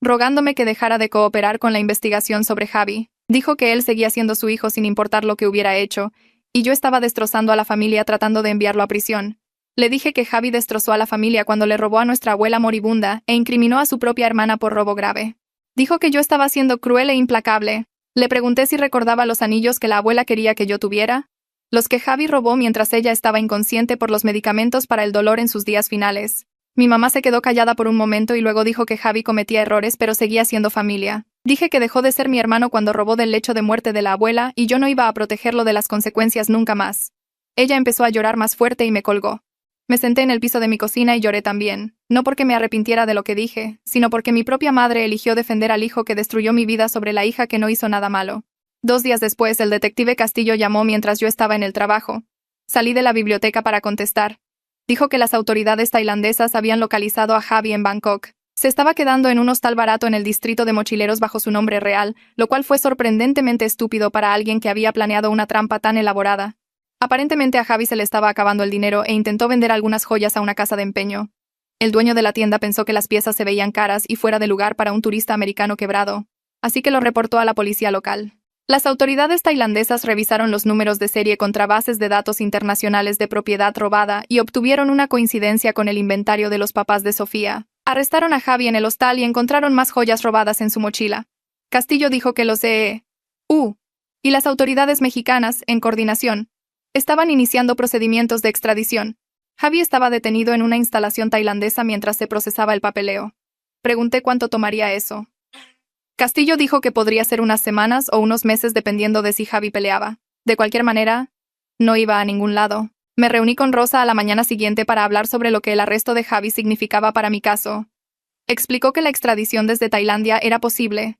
rogándome que dejara de cooperar con la investigación sobre Javi. Dijo que él seguía siendo su hijo sin importar lo que hubiera hecho, y yo estaba destrozando a la familia tratando de enviarlo a prisión. Le dije que Javi destrozó a la familia cuando le robó a nuestra abuela moribunda e incriminó a su propia hermana por robo grave. Dijo que yo estaba siendo cruel e implacable. Le pregunté si recordaba los anillos que la abuela quería que yo tuviera, los que Javi robó mientras ella estaba inconsciente por los medicamentos para el dolor en sus días finales. Mi mamá se quedó callada por un momento y luego dijo que Javi cometía errores pero seguía siendo familia. Dije que dejó de ser mi hermano cuando robó del lecho de muerte de la abuela y yo no iba a protegerlo de las consecuencias nunca más. Ella empezó a llorar más fuerte y me colgó. Me senté en el piso de mi cocina y lloré también, no porque me arrepintiera de lo que dije, sino porque mi propia madre eligió defender al hijo que destruyó mi vida sobre la hija que no hizo nada malo. 2 días después, el detective Castillo llamó mientras yo estaba en el trabajo. Salí de la biblioteca para contestar. Dijo que las autoridades tailandesas habían localizado a Javi en Bangkok. Se estaba quedando en un hostal barato en el distrito de mochileros bajo su nombre real, lo cual fue sorprendentemente estúpido para alguien que había planeado una trampa tan elaborada. Aparentemente a Javi se le estaba acabando el dinero e intentó vender algunas joyas a una casa de empeño. El dueño de la tienda pensó que las piezas se veían caras y fuera de lugar para un turista americano quebrado, así que lo reportó a la policía local. Las autoridades tailandesas revisaron los números de serie contra bases de datos internacionales de propiedad robada y obtuvieron una coincidencia con el inventario de los papás de Sofía. Arrestaron a Javi en el hostal y encontraron más joyas robadas en su mochila. Castillo dijo que los EU y las autoridades mexicanas, en coordinación, estaban iniciando procedimientos de extradición. Javi estaba detenido en una instalación tailandesa mientras se procesaba el papeleo. Pregunté cuánto tomaría eso. Castillo dijo que podría ser unas semanas o unos meses dependiendo de si Javi peleaba. De cualquier manera, no iba a ningún lado. Me reuní con Rosa a la mañana siguiente para hablar sobre lo que el arresto de Javi significaba para mi caso. Explicó que la extradición desde Tailandia era posible,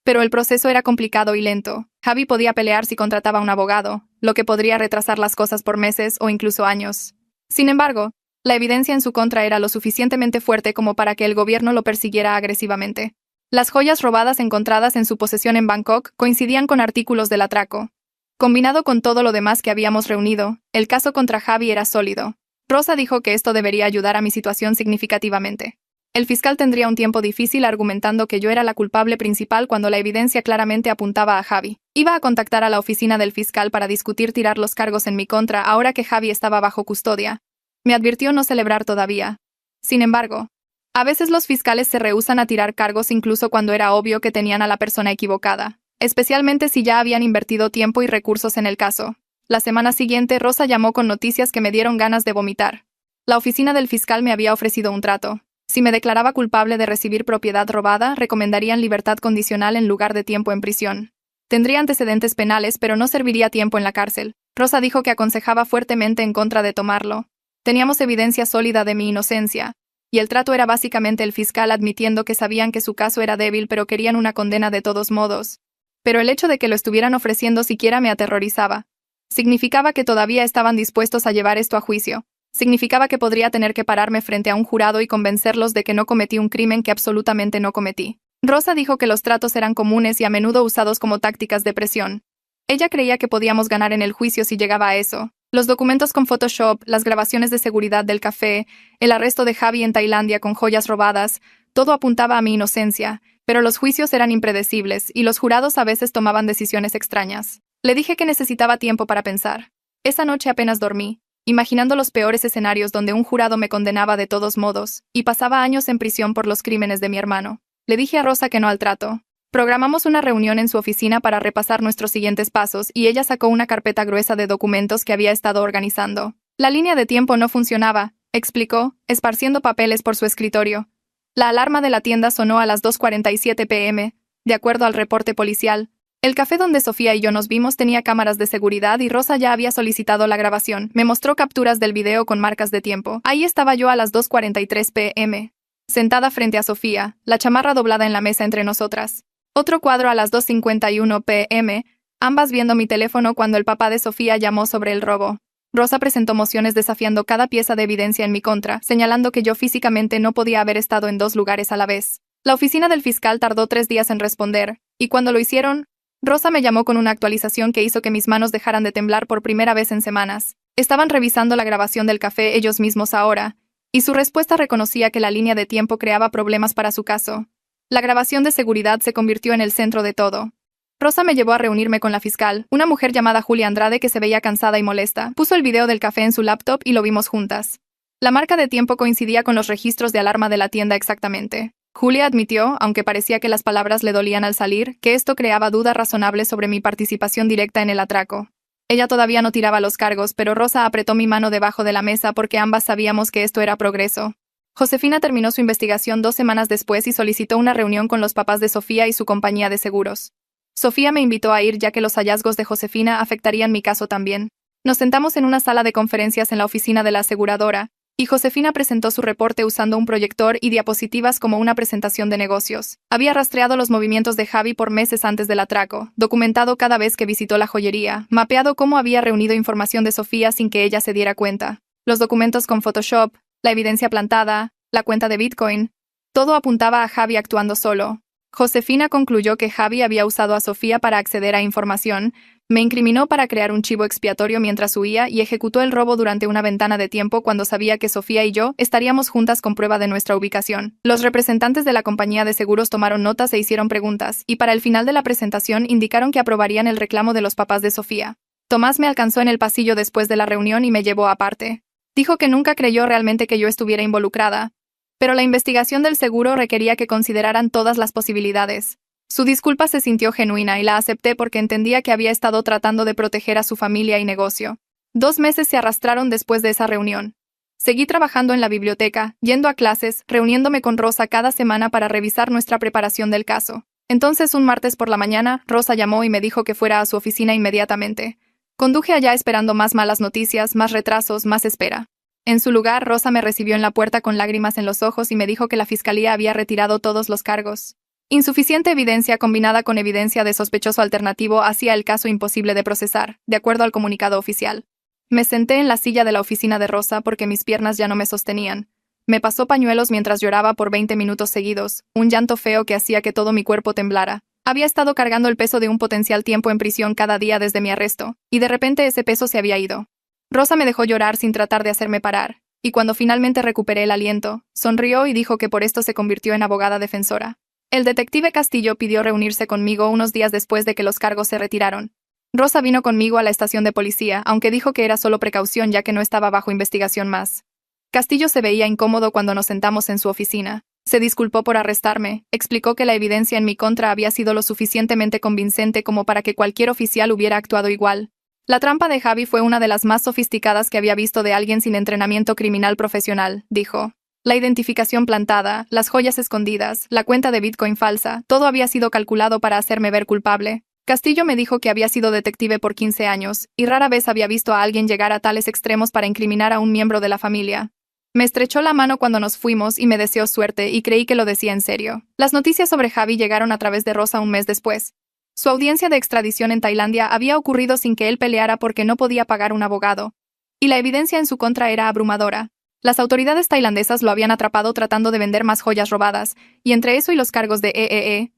pero el proceso era complicado y lento. Javi podía pelear si contrataba un abogado, lo que podría retrasar las cosas por meses o incluso años. Sin embargo, la evidencia en su contra era lo suficientemente fuerte como para que el gobierno lo persiguiera agresivamente. Las joyas robadas encontradas en su posesión en Bangkok coincidían con artículos del atraco. Combinado con todo lo demás que habíamos reunido, el caso contra Javi era sólido. Rosa dijo que esto debería ayudar a mi situación significativamente. El fiscal tendría un tiempo difícil argumentando que yo era la culpable principal cuando la evidencia claramente apuntaba a Javi. Iba a contactar a la oficina del fiscal para discutir tirar los cargos en mi contra ahora que Javi estaba bajo custodia. Me advirtió no celebrar todavía. Sin embargo, a veces los fiscales se rehúsan a tirar cargos incluso cuando era obvio que tenían a la persona equivocada, especialmente si ya habían invertido tiempo y recursos en el caso. La semana siguiente, Rosa llamó con noticias que me dieron ganas de vomitar. La oficina del fiscal me había ofrecido un trato. Si me declaraba culpable de recibir propiedad robada, recomendarían libertad condicional en lugar de tiempo en prisión. Tendría antecedentes penales, pero no serviría tiempo en la cárcel. Rosa dijo que aconsejaba fuertemente en contra de tomarlo. Teníamos evidencia sólida de mi inocencia, y el trato era básicamente el fiscal admitiendo que sabían que su caso era débil pero querían una condena de todos modos. Pero el hecho de que lo estuvieran ofreciendo siquiera me aterrorizaba. Significaba que todavía estaban dispuestos a llevar esto a juicio. Significaba que podría tener que pararme frente a un jurado y convencerlos de que no cometí un crimen que absolutamente no cometí. Rosa dijo que los tratos eran comunes y a menudo usados como tácticas de presión. Ella creía que podíamos ganar en el juicio si llegaba a eso. Los documentos con Photoshop, las grabaciones de seguridad del café, el arresto de Javi en Tailandia con joyas robadas, todo apuntaba a mi inocencia, pero los juicios eran impredecibles y los jurados a veces tomaban decisiones extrañas. Le dije que necesitaba tiempo para pensar. Esa noche apenas dormí, imaginando los peores escenarios donde un jurado me condenaba de todos modos, y pasaba años en prisión por los crímenes de mi hermano. Le dije a Rosa que no al trato. Programamos una reunión en su oficina para repasar nuestros siguientes pasos y ella sacó una carpeta gruesa de documentos que había estado organizando. La línea de tiempo no funcionaba, explicó, esparciendo papeles por su escritorio. La alarma de la tienda sonó a las 2:47 p.m., de acuerdo al reporte policial. El café donde Sofía y yo nos vimos tenía cámaras de seguridad y Rosa ya había solicitado la grabación. Me mostró capturas del video con marcas de tiempo. Ahí estaba yo a las 2:43 p.m., sentada frente a Sofía, la chamarra doblada en la mesa entre nosotras. Otro cuadro a las 2:51 p.m., ambas viendo mi teléfono cuando el papá de Sofía llamó sobre el robo. Rosa presentó mociones desafiando cada pieza de evidencia en mi contra, señalando que yo físicamente no podía haber estado en dos lugares a la vez. La oficina del fiscal tardó 3 días en responder, y cuando lo hicieron, Rosa me llamó con una actualización que hizo que mis manos dejaran de temblar por primera vez en semanas. Estaban revisando la grabación del café ellos mismos ahora, y su respuesta reconocía que la línea de tiempo creaba problemas para su caso. La grabación de seguridad se convirtió en el centro de todo. Rosa me llevó a reunirme con la fiscal, una mujer llamada Julia Andrade que se veía cansada y molesta. Puso el video del café en su laptop y lo vimos juntas. La marca de tiempo coincidía con los registros de alarma de la tienda exactamente. Julia admitió, aunque parecía que las palabras le dolían al salir, que esto creaba duda razonable sobre mi participación directa en el atraco. Ella todavía no tiraba los cargos, pero Rosa apretó mi mano debajo de la mesa porque ambas sabíamos que esto era progreso. Josefina terminó su investigación 2 semanas después y solicitó una reunión con los papás de Sofía y su compañía de seguros. Sofía me invitó a ir ya que los hallazgos de Josefina afectarían mi caso también. Nos sentamos en una sala de conferencias en la oficina de la aseguradora, y Josefina presentó su reporte usando un proyector y diapositivas como una presentación de negocios. Había rastreado los movimientos de Javi por meses antes del atraco, documentado cada vez que visitó la joyería, mapeado cómo había reunido información de Sofía sin que ella se diera cuenta. Los documentos con Photoshop, la evidencia plantada, la cuenta de Bitcoin, todo apuntaba a Javi actuando solo. Josefina concluyó que Javi había usado a Sofía para acceder a información, Me incriminó para crear un chivo expiatorio mientras huía y ejecutó el robo durante una ventana de tiempo cuando sabía que Sofía y yo estaríamos juntas con prueba de nuestra ubicación. Los representantes de la compañía de seguros tomaron notas e hicieron preguntas, y para el final de la presentación indicaron que aprobarían el reclamo de los papás de Sofía. Tomás me alcanzó en el pasillo después de la reunión y me llevó aparte. Dijo que nunca creyó realmente que yo estuviera involucrada, pero la investigación del seguro requería que consideraran todas las posibilidades. Su disculpa se sintió genuina y la acepté porque entendía que había estado tratando de proteger a su familia y negocio. 2 meses se arrastraron después de esa reunión. Seguí trabajando en la biblioteca, yendo a clases, reuniéndome con Rosa cada semana para revisar nuestra preparación del caso. Entonces, un martes por la mañana, Rosa llamó y me dijo que fuera a su oficina inmediatamente. Conduje allá esperando más malas noticias, más retrasos, más espera. En su lugar, Rosa me recibió en la puerta con lágrimas en los ojos y me dijo que la fiscalía había retirado todos los cargos. Insuficiente evidencia combinada con evidencia de sospechoso alternativo hacía el caso imposible de procesar, de acuerdo al comunicado oficial. Me senté en la silla de la oficina de Rosa porque mis piernas ya no me sostenían. Me pasó pañuelos mientras lloraba por 20 minutos seguidos, un llanto feo que hacía que todo mi cuerpo temblara. Había estado cargando el peso de un potencial tiempo en prisión cada día desde mi arresto, y de repente ese peso se había ido. Rosa me dejó llorar sin tratar de hacerme parar, y cuando finalmente recuperé el aliento, sonrió y dijo que por esto se convirtió en abogada defensora. El detective Castillo pidió reunirse conmigo unos días después de que los cargos se retiraron. Rosa vino conmigo a la estación de policía, aunque dijo que era solo precaución ya que no estaba bajo investigación más. Castillo se veía incómodo cuando nos sentamos en su oficina. Se disculpó por arrestarme, explicó que la evidencia en mi contra había sido lo suficientemente convincente como para que cualquier oficial hubiera actuado igual. La trampa de Javi fue una de las más sofisticadas que había visto de alguien sin entrenamiento criminal profesional, dijo. La identificación plantada, las joyas escondidas, la cuenta de Bitcoin falsa, todo había sido calculado para hacerme ver culpable. Castillo me dijo que había sido detective por 15 años, y rara vez había visto a alguien llegar a tales extremos para incriminar a un miembro de la familia. Me estrechó la mano cuando nos fuimos y me deseó suerte y creí que lo decía en serio. Las noticias sobre Javi llegaron a través de Rosa un mes después. Su audiencia de extradición en Tailandia había ocurrido sin que él peleara porque no podía pagar un abogado. Y la evidencia en su contra era abrumadora. Las autoridades tailandesas lo habían atrapado tratando de vender más joyas robadas, y entre eso y los cargos de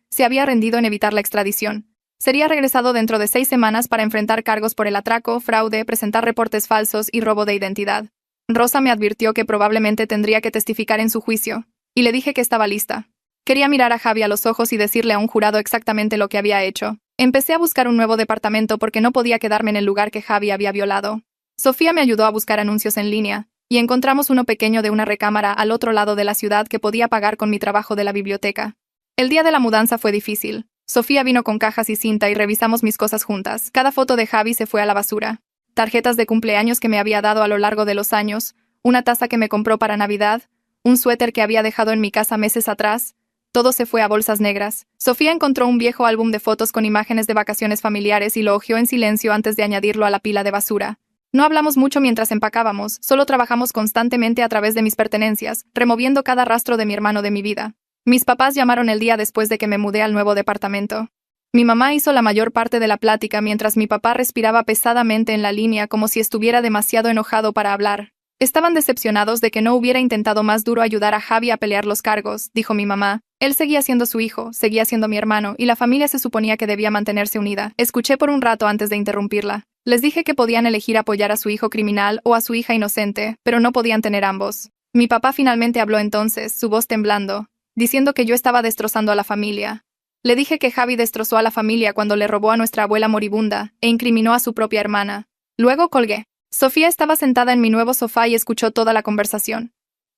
se había rendido en evitar la extradición. Sería regresado dentro de 6 semanas para enfrentar cargos por el atraco, fraude, presentar reportes falsos y robo de identidad. Rosa me advirtió que probablemente tendría que testificar en su juicio, y le dije que estaba lista. Quería mirar a Javi a los ojos y decirle a un jurado exactamente lo que había hecho. Empecé a buscar un nuevo departamento porque no podía quedarme en el lugar que Javi había violado. Sofía me ayudó a buscar anuncios en línea, y encontramos uno pequeño de una recámara al otro lado de la ciudad que podía pagar con mi trabajo de la biblioteca. El día de la mudanza fue difícil. Sofía vino con cajas y cinta y revisamos mis cosas juntas. Cada foto de Javi se fue a la basura. Tarjetas de cumpleaños que me había dado a lo largo de los años, una taza que me compró para Navidad, un suéter que había dejado en mi casa meses atrás, todo se fue a bolsas negras. Sofía encontró un viejo álbum de fotos con imágenes de vacaciones familiares y lo hojeó en silencio antes de añadirlo a la pila de basura. No hablamos mucho mientras empacábamos, solo trabajamos constantemente a través de mis pertenencias, removiendo cada rastro de mi hermano de mi vida. Mis papás llamaron el día después de que me mudé al nuevo departamento. Mi mamá hizo la mayor parte de la plática mientras mi papá respiraba pesadamente en la línea como si estuviera demasiado enojado para hablar. Estaban decepcionados de que no hubiera intentado más duro ayudar a Javi a pelear los cargos, dijo mi mamá. Él seguía siendo su hijo, seguía siendo mi hermano, y la familia se suponía que debía mantenerse unida. Escuché por un rato antes de interrumpirla. Les dije que podían elegir apoyar a su hijo criminal o a su hija inocente, pero no podían tener ambos. Mi papá finalmente habló entonces, su voz temblando, diciendo que yo estaba destrozando a la familia. Le dije que Javi destrozó a la familia cuando le robó a nuestra abuela moribunda e incriminó a su propia hermana. Luego colgué. Sofía estaba sentada en mi nuevo sofá y escuchó toda la conversación.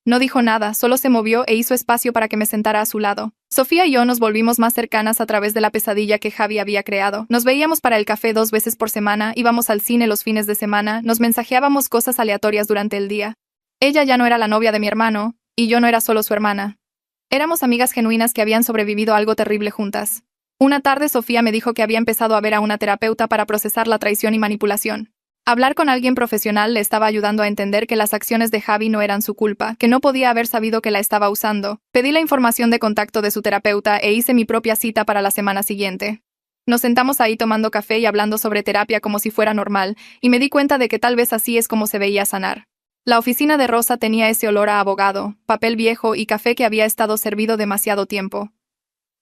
No dijo nada, solo se movió e hizo espacio para que me sentara a su lado. Sofía y yo nos volvimos más cercanas a través de la pesadilla que Javi había creado. Nos veíamos para el café 2 veces por semana, íbamos al cine los fines de semana, nos mensajeábamos cosas aleatorias durante el día. Ella ya no era la novia de mi hermano, y yo no era solo su hermana. Éramos amigas genuinas que habían sobrevivido a algo terrible juntas. Una tarde Sofía me dijo que había empezado a ver a una terapeuta para procesar la traición y manipulación. Hablar con alguien profesional le estaba ayudando a entender que las acciones de Javi no eran su culpa, que no podía haber sabido que la estaba usando. Pedí la información de contacto de su terapeuta e hice mi propia cita para la semana siguiente. Nos sentamos ahí tomando café y hablando sobre terapia como si fuera normal, y me di cuenta de que tal vez así es como se veía sanar. La oficina de Rosa tenía ese olor a abogado, papel viejo y café que había estado servido demasiado tiempo.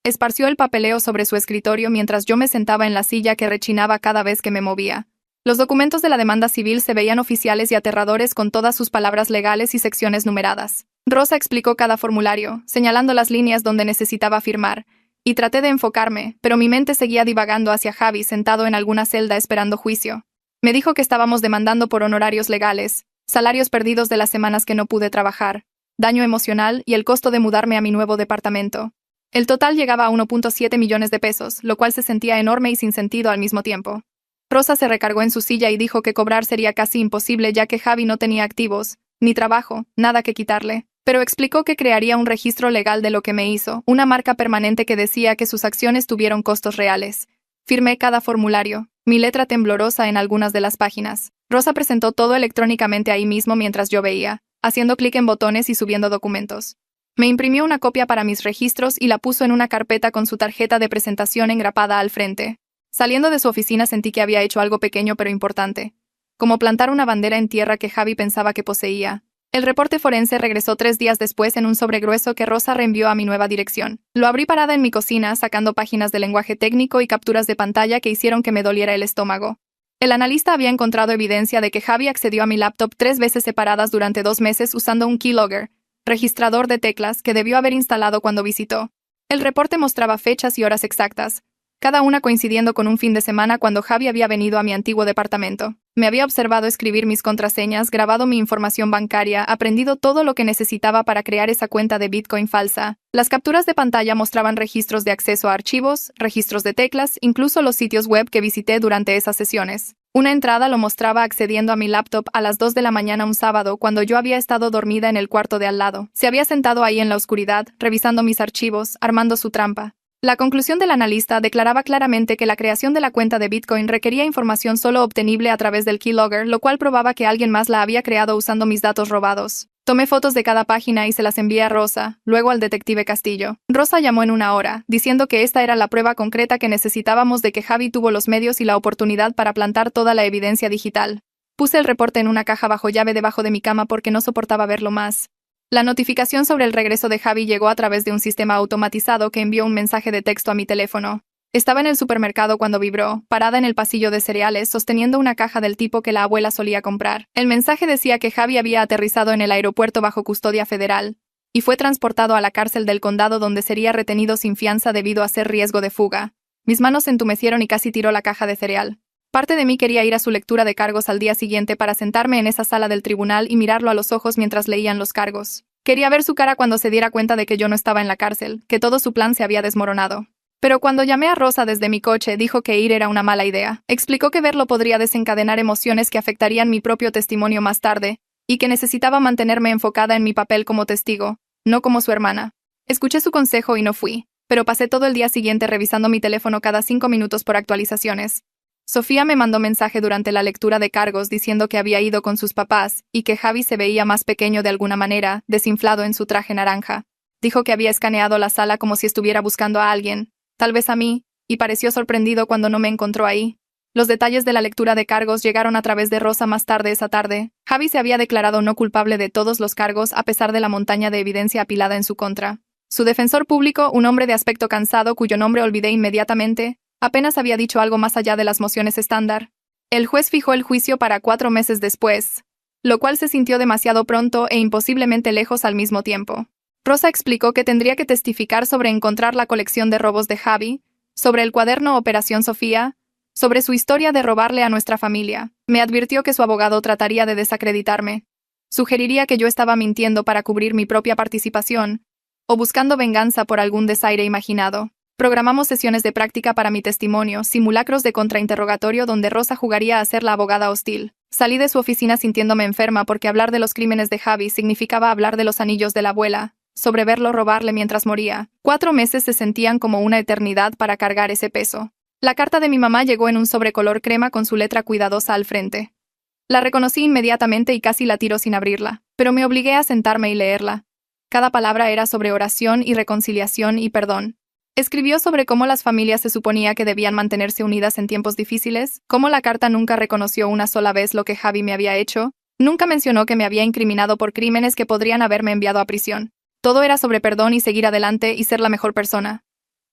Esparció el papeleo sobre su escritorio mientras yo me sentaba en la silla que rechinaba cada vez que me movía. Los documentos de la demanda civil se veían oficiales y aterradores con todas sus palabras legales y secciones numeradas. Rosa explicó cada formulario, señalando las líneas donde necesitaba firmar, y traté de enfocarme, pero mi mente seguía divagando hacia Javi sentado en alguna celda esperando juicio. Me dijo que estábamos demandando por honorarios legales, salarios perdidos de las semanas que no pude trabajar, daño emocional y el costo de mudarme a mi nuevo departamento. El total llegaba a 1.7 millones de pesos, lo cual se sentía enorme y sin sentido al mismo tiempo. Rosa se recargó en su silla y dijo que cobrar sería casi imposible ya que Javi no tenía activos, ni trabajo, nada que quitarle. Pero explicó que crearía un registro legal de lo que me hizo, una marca permanente que decía que sus acciones tuvieron costos reales. Firmé cada formulario, mi letra temblorosa en algunas de las páginas. Rosa presentó todo electrónicamente ahí mismo mientras yo veía, haciendo clic en botones y subiendo documentos. Me imprimió una copia para mis registros y la puso en una carpeta con su tarjeta de presentación engrapada al frente. Saliendo de su oficina sentí que había hecho algo pequeño pero importante, como plantar una bandera en tierra que Javi pensaba que poseía. El reporte forense regresó 3 días después en un sobre grueso que Rosa reenvió a mi nueva dirección. Lo abrí parada en mi cocina, sacando páginas de lenguaje técnico y capturas de pantalla que hicieron que me doliera el estómago. El analista había encontrado evidencia de que Javi accedió a mi laptop 3 veces separadas durante 2 meses usando un keylogger, registrador de teclas que debió haber instalado cuando visitó. El reporte mostraba fechas y horas exactas, cada una coincidiendo con un fin de semana cuando Javi había venido a mi antiguo departamento. Me había observado escribir mis contraseñas, grabado mi información bancaria, aprendido todo lo que necesitaba para crear esa cuenta de Bitcoin falsa. Las capturas de pantalla mostraban registros de acceso a archivos, registros de teclas, incluso los sitios web que visité durante esas sesiones. Una entrada lo mostraba accediendo a mi laptop a las 2 de la mañana un sábado cuando yo había estado dormida en el cuarto de al lado. Se había sentado ahí en la oscuridad, revisando mis archivos, armando su trampa. La conclusión del analista declaraba claramente que la creación de la cuenta de Bitcoin requería información solo obtenible a través del keylogger, lo cual probaba que alguien más la había creado usando mis datos robados. Tomé fotos de cada página y se las envié a Rosa, luego al detective Castillo. Rosa llamó en 1 hora, diciendo que esta era la prueba concreta que necesitábamos de que Javi tuvo los medios y la oportunidad para plantar toda la evidencia digital. Puse el reporte en una caja bajo llave debajo de mi cama porque no soportaba verlo más. La notificación sobre el regreso de Javi llegó a través de un sistema automatizado que envió un mensaje de texto a mi teléfono. Estaba en el supermercado cuando vibró, parada en el pasillo de cereales, sosteniendo una caja del tipo que la abuela solía comprar. El mensaje decía que Javi había aterrizado en el aeropuerto bajo custodia federal y fue transportado a la cárcel del condado donde sería retenido sin fianza debido a ser riesgo de fuga. Mis manos se entumecieron y casi tiró la caja de cereal. Parte de mí quería ir a su lectura de cargos al día siguiente para sentarme en esa sala del tribunal y mirarlo a los ojos mientras leían los cargos. Quería ver su cara cuando se diera cuenta de que yo no estaba en la cárcel, que todo su plan se había desmoronado. Pero cuando llamé a Rosa desde mi coche, dijo que ir era una mala idea. Explicó que verlo podría desencadenar emociones que afectarían mi propio testimonio más tarde, y que necesitaba mantenerme enfocada en mi papel como testigo, no como su hermana. Escuché su consejo y no fui, pero pasé todo el día siguiente revisando mi teléfono cada 5 minutos por actualizaciones. Sofía me mandó mensaje durante la lectura de cargos diciendo que había ido con sus papás y que Javi se veía más pequeño de alguna manera, desinflado en su traje naranja. Dijo que había escaneado la sala como si estuviera buscando a alguien, tal vez a mí, y pareció sorprendido cuando no me encontró ahí. Los detalles de la lectura de cargos llegaron a través de Rosa más tarde esa tarde. Javi se había declarado no culpable de todos los cargos a pesar de la montaña de evidencia apilada en su contra. Su defensor público, un hombre de aspecto cansado cuyo nombre olvidé inmediatamente, apenas había dicho algo más allá de las mociones estándar. El juez fijó el juicio para 4 meses después, lo cual se sintió demasiado pronto e imposiblemente lejos al mismo tiempo. Rosa explicó que tendría que testificar sobre encontrar la colección de robos de Javi, sobre el cuaderno Operación Sofía, sobre su historia de robarle a nuestra familia. Me advirtió que su abogado trataría de desacreditarme. Sugeriría que yo estaba mintiendo para cubrir mi propia participación, o buscando venganza por algún desaire imaginado. Programamos sesiones de práctica para mi testimonio, simulacros de contrainterrogatorio donde Rosa jugaría a ser la abogada hostil. Salí de su oficina sintiéndome enferma porque hablar de los crímenes de Javi significaba hablar de los anillos de la abuela, sobre verlo robarle mientras moría. 4 meses se sentían como una eternidad para cargar ese peso. La carta de mi mamá llegó en un sobre color crema con su letra cuidadosa al frente. La reconocí inmediatamente y casi la tiró sin abrirla, pero me obligué a sentarme y leerla. Cada palabra era sobre oración y reconciliación y perdón. Escribió sobre cómo las familias se suponía que debían mantenerse unidas en tiempos difíciles, cómo la carta nunca reconoció una sola vez lo que Javi me había hecho, nunca mencionó que me había incriminado por crímenes que podrían haberme enviado a prisión. Todo era sobre perdón y seguir adelante y ser la mejor persona.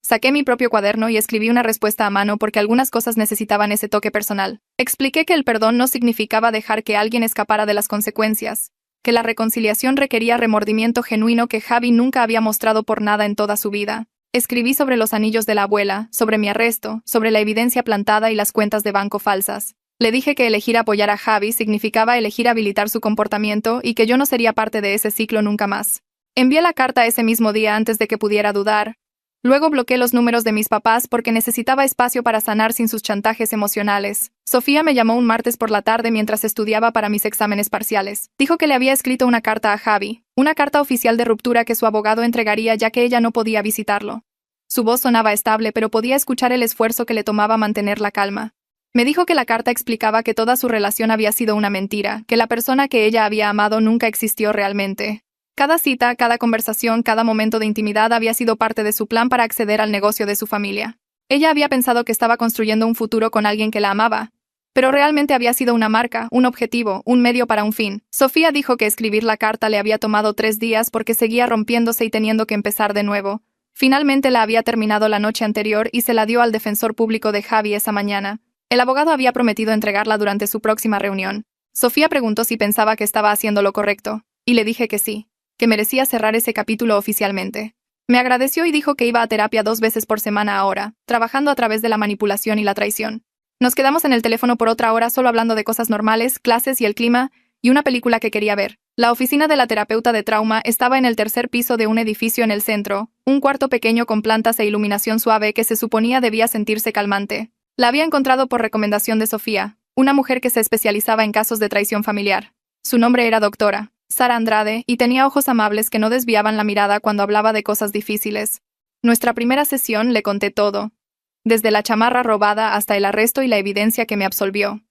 Saqué mi propio cuaderno y escribí una respuesta a mano porque algunas cosas necesitaban ese toque personal. Expliqué que el perdón no significaba dejar que alguien escapara de las consecuencias, que la reconciliación requería remordimiento genuino que Javi nunca había mostrado por nada en toda su vida. Escribí sobre los anillos de la abuela, sobre mi arresto, sobre la evidencia plantada y las cuentas de banco falsas. Le dije que elegir apoyar a Javi significaba elegir habilitar su comportamiento y que yo no sería parte de ese ciclo nunca más. Envié la carta ese mismo día antes de que pudiera dudar. Luego bloqueé los números de mis papás porque necesitaba espacio para sanar sin sus chantajes emocionales. Sofía me llamó un martes por la tarde mientras estudiaba para mis exámenes parciales. Dijo que le había escrito una carta a Javi, una carta oficial de ruptura que su abogado entregaría ya que ella no podía visitarlo. Su voz sonaba estable, pero podía escuchar el esfuerzo que le tomaba mantener la calma. Me dijo que la carta explicaba que toda su relación había sido una mentira, que la persona que ella había amado nunca existió realmente. Cada cita, cada conversación, cada momento de intimidad había sido parte de su plan para acceder al negocio de su familia. Ella había pensado que estaba construyendo un futuro con alguien que la amaba, pero realmente había sido una marca, un objetivo, un medio para un fin. Sofía dijo que escribir la carta le había tomado 3 días porque seguía rompiéndose y teniendo que empezar de nuevo. Finalmente la había terminado la noche anterior y se la dio al defensor público de Javi esa mañana. El abogado había prometido entregarla durante su próxima reunión. Sofía preguntó si pensaba que estaba haciendo lo correcto, y le dije que sí, que merecía cerrar ese capítulo oficialmente. Me agradeció y dijo que iba a terapia 2 veces por semana ahora, trabajando a través de la manipulación y la traición. Nos quedamos en el teléfono por otra hora solo hablando de cosas normales, clases y el clima, y una película que quería ver. La oficina de la terapeuta de trauma estaba en el 3er piso de un edificio en el centro, un cuarto pequeño con plantas e iluminación suave que se suponía debía sentirse calmante. La había encontrado por recomendación de Sofía, una mujer que se especializaba en casos de traición familiar. Su nombre era doctora Sara Andrade, y tenía ojos amables que no desviaban la mirada cuando hablaba de cosas difíciles. Nuestra primera sesión le conté todo, desde la chamarra robada hasta el arresto y la evidencia que me absolvió.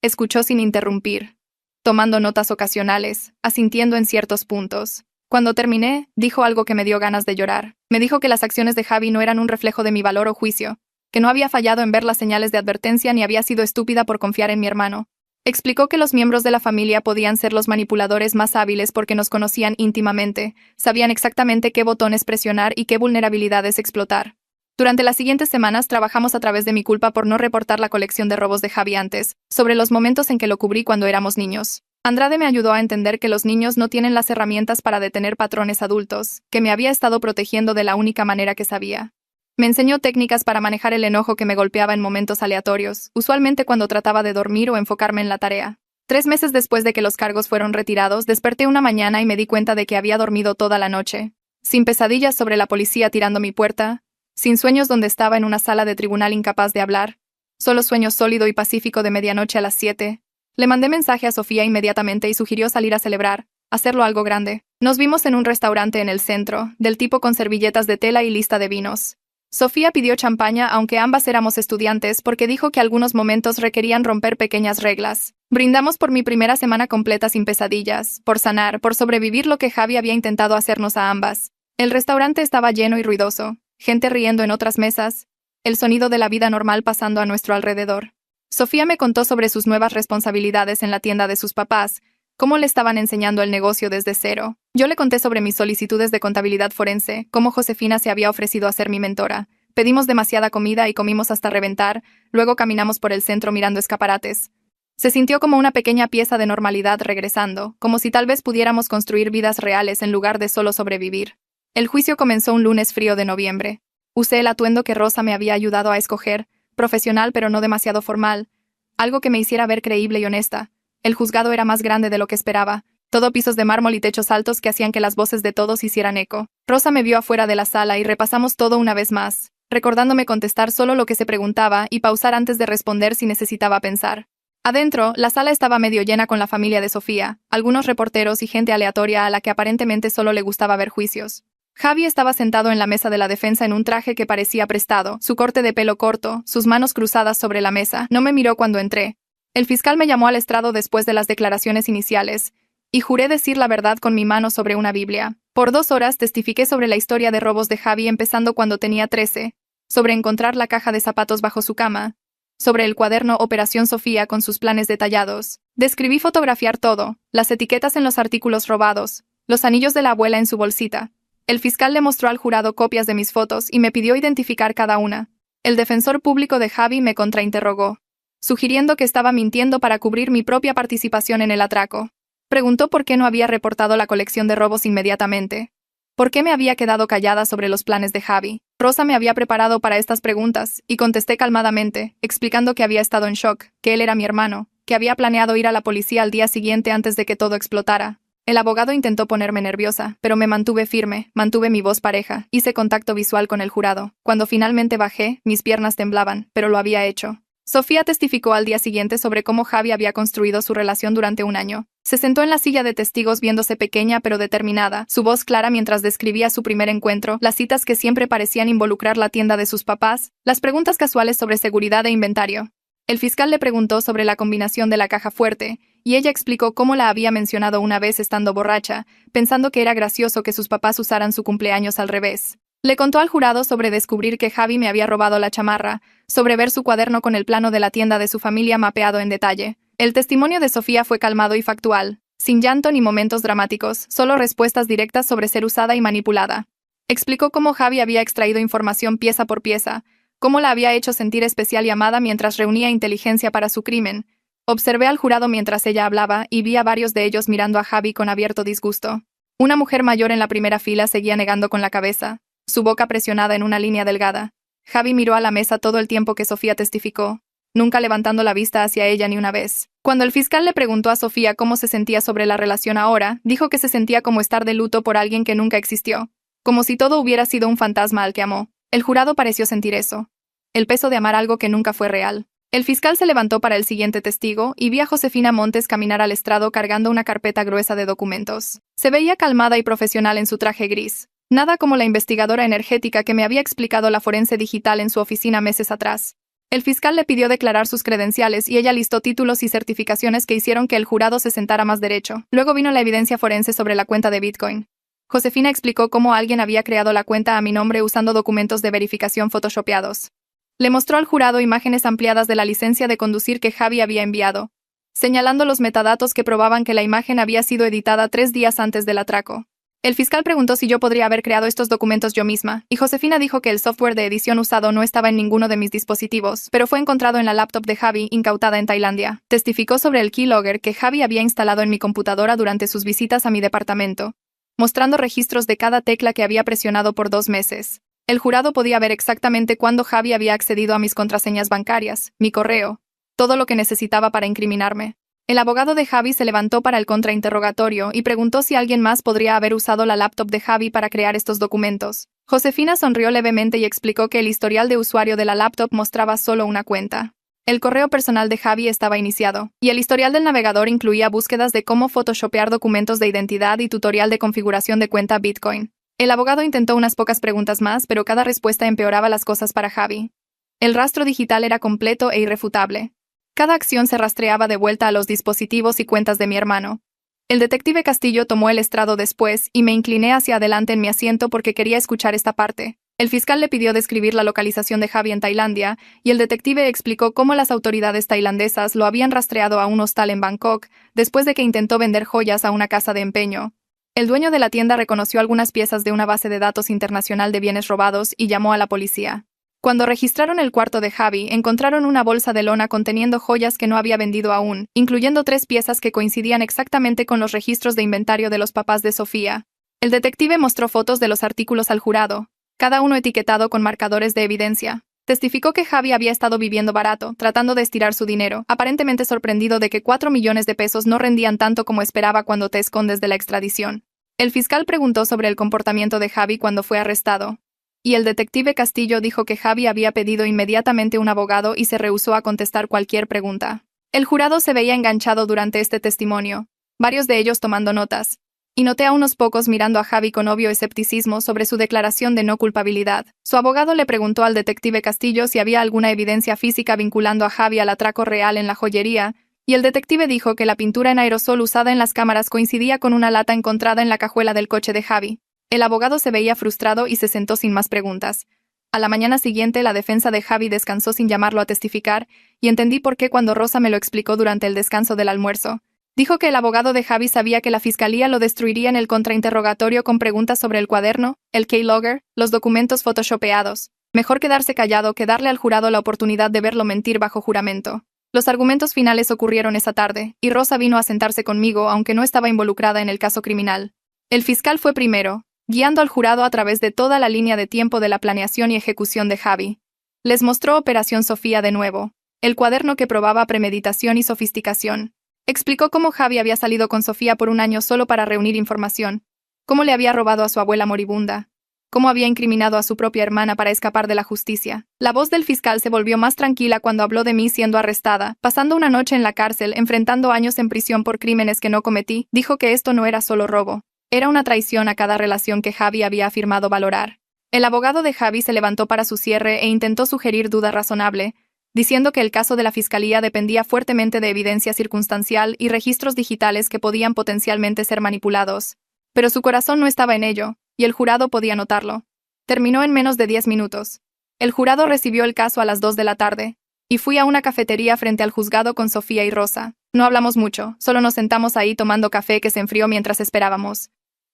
Escuchó sin interrumpir, tomando notas ocasionales, asintiendo en ciertos puntos. Cuando terminé, dijo algo que me dio ganas de llorar. Me dijo que las acciones de Javi no eran un reflejo de mi valor o juicio, que no había fallado en ver las señales de advertencia ni había sido estúpida por confiar en mi hermano. Explicó que los miembros de la familia podían ser los manipuladores más hábiles porque nos conocían íntimamente, sabían exactamente qué botones presionar y qué vulnerabilidades explotar. Durante las siguientes semanas trabajamos a través de mi culpa por no reportar la colección de robos de Javi antes, sobre los momentos en que lo cubrí cuando éramos niños. Andrade me ayudó a entender que los niños no tienen las herramientas para detener patrones adultos, que me había estado protegiendo de la única manera que sabía. Me enseñó técnicas para manejar el enojo que me golpeaba en momentos aleatorios, usualmente cuando trataba de dormir o enfocarme en la tarea. 3 meses después de que los cargos fueron retirados, desperté una mañana y me di cuenta de que había dormido toda la noche. Sin pesadillas sobre la policía tirando mi puerta, sin sueños donde estaba en una sala de tribunal incapaz de hablar, solo sueño sólido y pacífico de medianoche a las 7. Le mandé mensaje a Sofía inmediatamente y sugirió salir a celebrar, hacerlo algo grande. Nos vimos en un restaurante en el centro, del tipo con servilletas de tela y lista de vinos. Sofía pidió champaña aunque ambas éramos estudiantes porque dijo que algunos momentos requerían romper pequeñas reglas. Brindamos por mi primera semana completa sin pesadillas, por sanar, por sobrevivir lo que Javi había intentado hacernos a ambas. El restaurante estaba lleno y ruidoso, gente riendo en otras mesas, el sonido de la vida normal pasando a nuestro alrededor. Sofía me contó sobre sus nuevas responsabilidades en la tienda de sus papás, cómo le estaban enseñando el negocio desde cero. Yo le conté sobre mis solicitudes de contabilidad forense, cómo Josefina se había ofrecido a ser mi mentora. Pedimos demasiada comida y comimos hasta reventar, luego caminamos por el centro mirando escaparates. Se sintió como una pequeña pieza de normalidad regresando, como si tal vez pudiéramos construir vidas reales en lugar de solo sobrevivir. El juicio comenzó un lunes frío de noviembre. Usé el atuendo que Rosa me había ayudado a escoger, profesional pero no demasiado formal, algo que me hiciera ver creíble y honesta. El juzgado era más grande de lo que esperaba, todo pisos de mármol y techos altos que hacían que las voces de todos hicieran eco. Rosa me vio afuera de la sala y repasamos todo una vez más, recordándome contestar solo lo que se preguntaba y pausar antes de responder si necesitaba pensar. Adentro, la sala estaba medio llena con la familia de Sofía, algunos reporteros y gente aleatoria a la que aparentemente solo le gustaba ver juicios. Javi estaba sentado en la mesa de la defensa en un traje que parecía prestado, su corte de pelo corto, sus manos cruzadas sobre la mesa. No me miró cuando entré. El fiscal me llamó al estrado después de las declaraciones iniciales, y juré decir la verdad con mi mano sobre una Biblia. Por 2 horas testifiqué sobre la historia de robos de Javi empezando cuando tenía 13, sobre encontrar la caja de zapatos bajo su cama, sobre el cuaderno Operación Sofía con sus planes detallados. Describí fotografiar todo, las etiquetas en los artículos robados, los anillos de la abuela en su bolsita, El fiscal le mostró al jurado copias de mis fotos y me pidió identificar cada una. El defensor público de Javi me contrainterrogó, sugiriendo que estaba mintiendo para cubrir mi propia participación en el atraco. Preguntó por qué no había reportado la colección de robos inmediatamente. ¿Por qué me había quedado callada sobre los planes de Javi? Rosa me había preparado para estas preguntas, y contesté calmadamente, explicando que había estado en shock, que él era mi hermano, que había planeado ir a la policía al día siguiente antes de que todo explotara. El abogado intentó ponerme nerviosa, pero me mantuve firme, mantuve mi voz pareja, hice contacto visual con el jurado. Cuando finalmente bajé, mis piernas temblaban, pero lo había hecho. Sofía testificó al día siguiente sobre cómo Javi había construido su relación durante un año. Se sentó en la silla de testigos viéndose pequeña pero determinada, su voz clara mientras describía su primer encuentro, las citas que siempre parecían involucrar la tienda de sus papás, las preguntas casuales sobre seguridad e inventario. El fiscal le preguntó sobre la combinación de la caja fuerte, y ella explicó cómo la había mencionado una vez estando borracha, pensando que era gracioso que sus papás usaran su cumpleaños al revés. Le contó al jurado sobre descubrir que Javi me había robado la chamarra, sobre ver su cuaderno con el plano de la tienda de su familia mapeado en detalle. El testimonio de Sofía fue calmado y factual, sin llanto ni momentos dramáticos, solo respuestas directas sobre ser usada y manipulada. Explicó cómo Javi había extraído información pieza por pieza, cómo la había hecho sentir especial y amada mientras reunía inteligencia para su crimen. Observé al jurado mientras ella hablaba y vi a varios de ellos mirando a Javi con abierto disgusto. Una mujer mayor en la primera fila seguía negando con la cabeza, su boca presionada en una línea delgada. Javi miró a la mesa todo el tiempo que Sofía testificó, nunca levantando la vista hacia ella ni una vez. Cuando el fiscal le preguntó a Sofía cómo se sentía sobre la relación ahora, dijo que se sentía como estar de luto por alguien que nunca existió, como si todo hubiera sido un fantasma al que amó. El jurado pareció sentir eso, el peso de amar algo que nunca fue real. El fiscal se levantó para el siguiente testigo y vi a Josefina Montes caminar al estrado cargando una carpeta gruesa de documentos. Se veía calmada y profesional en su traje gris. Nada como la investigadora energética que me había explicado la forense digital en su oficina meses atrás. El fiscal le pidió declarar sus credenciales y ella listó títulos y certificaciones que hicieron que el jurado se sentara más derecho. Luego vino la evidencia forense sobre la cuenta de Bitcoin. Josefina explicó cómo alguien había creado la cuenta a mi nombre usando documentos de verificación photoshopeados. Le mostró al jurado imágenes ampliadas de la licencia de conducir que Javi había enviado, señalando los metadatos que probaban que la imagen había sido editada 3 días antes del atraco. El fiscal preguntó si yo podría haber creado estos documentos yo misma, y Josefina dijo que el software de edición usado no estaba en ninguno de mis dispositivos, pero fue encontrado en la laptop de Javi, incautada en Tailandia. Testificó sobre el keylogger que Javi había instalado en mi computadora durante sus visitas a mi departamento, mostrando registros de cada tecla que había presionado por 2 meses. El jurado podía ver exactamente cuándo Javi había accedido a mis contraseñas bancarias, mi correo, todo lo que necesitaba para incriminarme. El abogado de Javi se levantó para el contrainterrogatorio y preguntó si alguien más podría haber usado la laptop de Javi para crear estos documentos. Josefina sonrió levemente y explicó que el historial de usuario de la laptop mostraba solo una cuenta. El correo personal de Javi estaba iniciado, y el historial del navegador incluía búsquedas de cómo photoshopear documentos de identidad y tutorial de configuración de cuenta Bitcoin. El abogado intentó unas pocas preguntas más, pero cada respuesta empeoraba las cosas para Javi. El rastro digital era completo e irrefutable. Cada acción se rastreaba de vuelta a los dispositivos y cuentas de mi hermano. El detective Castillo tomó el estrado después y me incliné hacia adelante en mi asiento porque quería escuchar esta parte. El fiscal le pidió describir la localización de Javi en Tailandia, y el detective explicó cómo las autoridades tailandesas lo habían rastreado a un hostal en Bangkok, después de que intentó vender joyas a una casa de empeño. El dueño de la tienda reconoció algunas piezas de una base de datos internacional de bienes robados y llamó a la policía. Cuando registraron el cuarto de Javi, encontraron una bolsa de lona conteniendo joyas que no había vendido aún, incluyendo 3 piezas que coincidían exactamente con los registros de inventario de los papás de Sofía. El detective mostró fotos de los artículos al jurado, cada uno etiquetado con marcadores de evidencia. Testificó que Javi había estado viviendo barato, tratando de estirar su dinero, aparentemente sorprendido de que 4 millones de pesos no rendían tanto como esperaba cuando te escondes de la extradición. El fiscal preguntó sobre el comportamiento de Javi cuando fue arrestado, y el detective Castillo dijo que Javi había pedido inmediatamente un abogado y se rehusó a contestar cualquier pregunta. El jurado se veía enganchado durante este testimonio, varios de ellos tomando notas, y noté a unos pocos mirando a Javi con obvio escepticismo sobre su declaración de no culpabilidad. Su abogado le preguntó al detective Castillo si había alguna evidencia física vinculando a Javi al atraco real en la joyería, y el detective dijo que la pintura en aerosol usada en las cámaras coincidía con una lata encontrada en la cajuela del coche de Javi. El abogado se veía frustrado y se sentó sin más preguntas. A la mañana siguiente, la defensa de Javi descansó sin llamarlo a testificar, y entendí por qué cuando Rosa me lo explicó durante el descanso del almuerzo. Dijo que el abogado de Javi sabía que la fiscalía lo destruiría en el contrainterrogatorio con preguntas sobre el cuaderno, el keylogger, los documentos photoshopeados. Mejor quedarse callado que darle al jurado la oportunidad de verlo mentir bajo juramento. Los argumentos finales ocurrieron esa tarde, y Rosa vino a sentarse conmigo aunque no estaba involucrada en el caso criminal. El fiscal fue primero, guiando al jurado a través de toda la línea de tiempo de la planeación y ejecución de Javi. Les mostró Operación Sofía de nuevo, el cuaderno que probaba premeditación y sofisticación. Explicó cómo Javi había salido con Sofía por un año solo para reunir información, cómo le había robado a su abuela moribunda, cómo había incriminado a su propia hermana para escapar de la justicia. La voz del fiscal se volvió más tranquila cuando habló de mí siendo arrestada, pasando una noche en la cárcel, enfrentando años en prisión por crímenes que no cometí. Dijo que esto no era solo robo, era una traición a cada relación que Javi había afirmado valorar. El abogado de Javi se levantó para su cierre e intentó sugerir duda razonable, diciendo que el caso de la fiscalía dependía fuertemente de evidencia circunstancial y registros digitales que podían potencialmente ser manipulados. Pero su corazón no estaba en ello, y el jurado podía notarlo. Terminó en menos de 10 minutos. El jurado recibió el caso a las 2 de la tarde, y fui a una cafetería frente al juzgado con Sofía y Rosa. No hablamos mucho, solo nos sentamos ahí tomando café que se enfrió mientras esperábamos.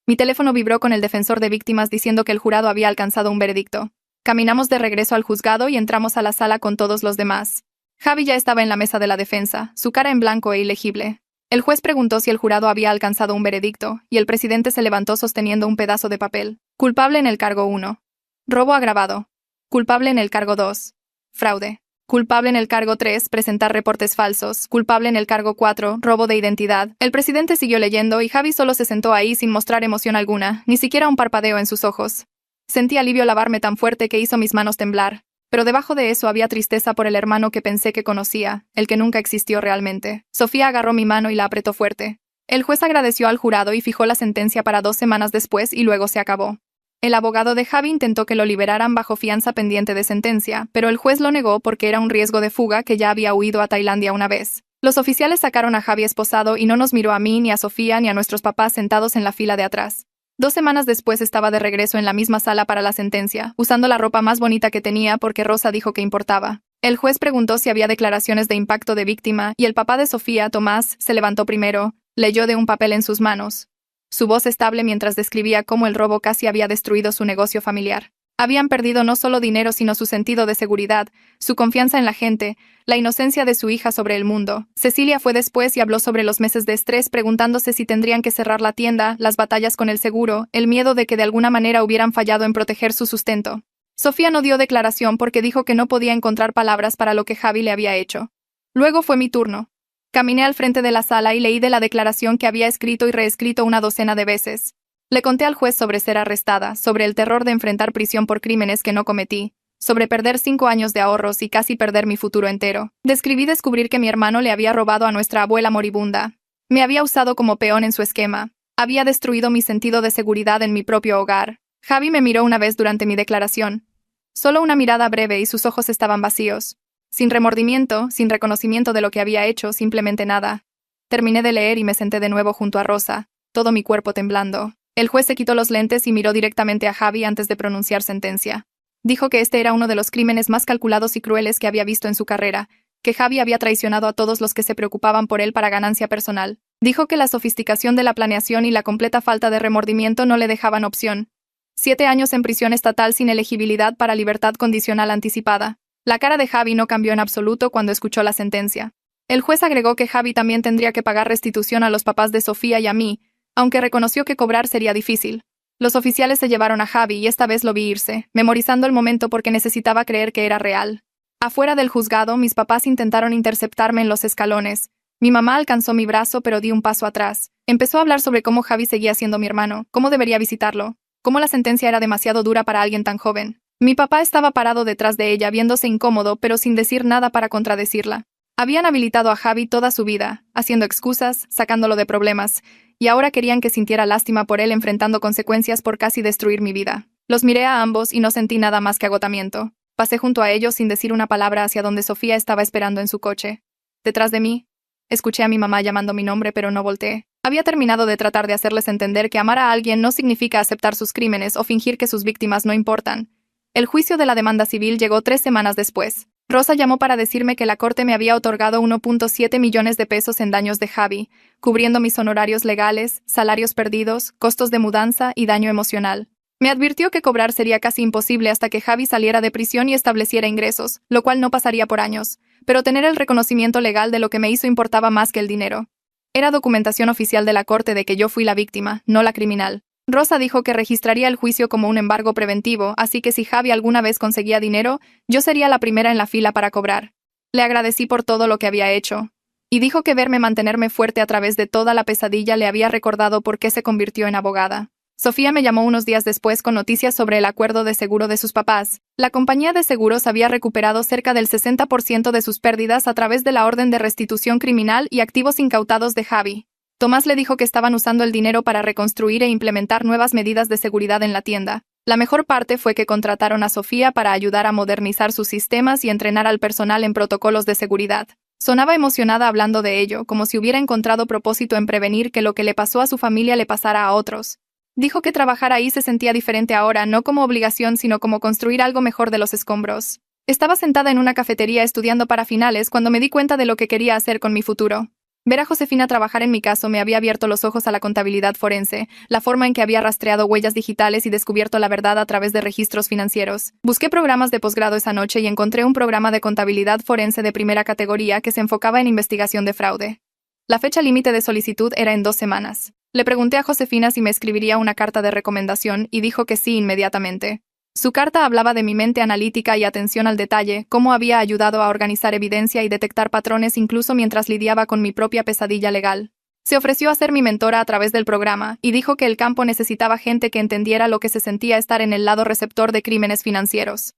Mi teléfono vibró con el defensor de víctimas diciendo que el jurado había alcanzado un veredicto. Caminamos de regreso al juzgado y entramos a la sala con todos los demás. Javi ya estaba en la mesa de la defensa, su cara en blanco e ilegible. El juez preguntó si el jurado había alcanzado un veredicto, y el presidente se levantó sosteniendo un pedazo de papel. Culpable en el cargo 1. Robo agravado. Culpable en el cargo 2. Fraude. Culpable en el cargo 3, presentar reportes falsos. Culpable en el cargo 4, robo de identidad. El presidente siguió leyendo y Javi solo se sentó ahí sin mostrar emoción alguna, ni siquiera un parpadeo en sus ojos. Sentí alivio al lavarme tan fuerte que hizo mis manos temblar. Pero debajo de eso había tristeza por el hermano que pensé que conocía, el que nunca existió realmente. Sofía agarró mi mano y la apretó fuerte. El juez agradeció al jurado y fijó la sentencia para 2 semanas después y luego se acabó. El abogado de Javi intentó que lo liberaran bajo fianza pendiente de sentencia, pero el juez lo negó porque era un riesgo de fuga que ya había huido a Tailandia una vez. Los oficiales sacaron a Javi esposado y no nos miró a mí, ni a Sofía, ni a nuestros papás sentados en la fila de atrás. 2 semanas después estaba de regreso en la misma sala para la sentencia, usando la ropa más bonita que tenía porque Rosa dijo que importaba. El juez preguntó si había declaraciones de impacto de víctima y el papá de Sofía, Tomás, se levantó primero, leyó de un papel en sus manos. Su voz estable mientras describía cómo el robo casi había destruido su negocio familiar. Habían perdido no solo dinero sino su sentido de seguridad, su confianza en la gente, la inocencia de su hija sobre el mundo. Cecilia fue después y habló sobre los meses de estrés preguntándose si tendrían que cerrar la tienda, las batallas con el seguro, el miedo de que de alguna manera hubieran fallado en proteger su sustento. Sofía no dio declaración porque dijo que no podía encontrar palabras para lo que Javi le había hecho. Luego fue mi turno. Caminé al frente de la sala y leí de la declaración que había escrito y reescrito una docena de veces. Le conté al juez sobre ser arrestada, sobre el terror de enfrentar prisión por crímenes que no cometí, sobre perder 5 años de ahorros y casi perder mi futuro entero. Descubrir que mi hermano le había robado a nuestra abuela moribunda. Me había usado como peón en su esquema. Había destruido mi sentido de seguridad en mi propio hogar. Javi me miró una vez durante mi declaración. Solo una mirada breve y sus ojos estaban vacíos. Sin remordimiento, sin reconocimiento de lo que había hecho, simplemente nada. Terminé de leer y me senté de nuevo junto a Rosa, todo mi cuerpo temblando. El juez se quitó los lentes y miró directamente a Javi antes de pronunciar sentencia. Dijo que este era uno de los crímenes más calculados y crueles que había visto en su carrera, que Javi había traicionado a todos los que se preocupaban por él para ganancia personal. Dijo que la sofisticación de la planeación y la completa falta de remordimiento no le dejaban opción. 7 años en prisión estatal sin elegibilidad para libertad condicional anticipada. La cara de Javi no cambió en absoluto cuando escuchó la sentencia. El juez agregó que Javi también tendría que pagar restitución a los papás de Sofía y a mí, aunque reconoció que cobrar sería difícil. Los oficiales se llevaron a Javi y esta vez lo vi irse, memorizando el momento porque necesitaba creer que era real. Afuera del juzgado, mis papás intentaron interceptarme en los escalones. Mi mamá alcanzó mi brazo pero di un paso atrás. Empezó a hablar sobre cómo Javi seguía siendo mi hermano, cómo debería visitarlo, cómo la sentencia era demasiado dura para alguien tan joven. Mi papá estaba parado detrás de ella viéndose incómodo pero sin decir nada para contradecirla. Habían habilitado a Javi toda su vida, haciendo excusas, sacándolo de problemas, y ahora querían que sintiera lástima por él enfrentando consecuencias por casi destruir mi vida. Los miré a ambos y no sentí nada más que agotamiento. Pasé junto a ellos sin decir una palabra hacia donde Sofía estaba esperando en su coche. Detrás de mí, escuché a mi mamá llamando mi nombre pero no volteé. Había terminado de tratar de hacerles entender que amar a alguien no significa aceptar sus crímenes o fingir que sus víctimas no importan. El juicio de la demanda civil llegó 3 semanas después. Rosa llamó para decirme que la corte me había otorgado 1.7 millones de pesos en daños de Javi, cubriendo mis honorarios legales, salarios perdidos, costos de mudanza y daño emocional. Me advirtió que cobrar sería casi imposible hasta que Javi saliera de prisión y estableciera ingresos, lo cual no pasaría por años, pero tener el reconocimiento legal de lo que me hizo importaba más que el dinero. Era documentación oficial de la corte de que yo fui la víctima, no la criminal. Rosa dijo que registraría el juicio como un embargo preventivo, así que si Javi alguna vez conseguía dinero, yo sería la primera en la fila para cobrar. Le agradecí por todo lo que había hecho. Y dijo que verme mantenerme fuerte a través de toda la pesadilla le había recordado por qué se convirtió en abogada. Sofía me llamó unos días después con noticias sobre el acuerdo de seguro de sus papás. La compañía de seguros había recuperado cerca del 60% de sus pérdidas a través de la orden de restitución criminal y activos incautados de Javi. Tomás le dijo que estaban usando el dinero para reconstruir e implementar nuevas medidas de seguridad en la tienda. La mejor parte fue que contrataron a Sofía para ayudar a modernizar sus sistemas y entrenar al personal en protocolos de seguridad. Sonaba emocionada hablando de ello, como si hubiera encontrado propósito en prevenir que lo que le pasó a su familia le pasara a otros. Dijo que trabajar ahí se sentía diferente ahora, no como obligación, sino como construir algo mejor de los escombros. Estaba sentada en una cafetería estudiando para finales cuando me di cuenta de lo que quería hacer con mi futuro. Ver a Josefina trabajar en mi caso me había abierto los ojos a la contabilidad forense, la forma en que había rastreado huellas digitales y descubierto la verdad a través de registros financieros. Busqué programas de posgrado esa noche y encontré un programa de contabilidad forense de primera categoría que se enfocaba en investigación de fraude. La fecha límite de solicitud era en 2 semanas. Le pregunté a Josefina si me escribiría una carta de recomendación y dijo que sí inmediatamente. Su carta hablaba de mi mente analítica y atención al detalle, cómo había ayudado a organizar evidencia y detectar patrones incluso mientras lidiaba con mi propia pesadilla legal. Se ofreció a ser mi mentora a través del programa y dijo que el campo necesitaba gente que entendiera lo que se sentía estar en el lado receptor de crímenes financieros.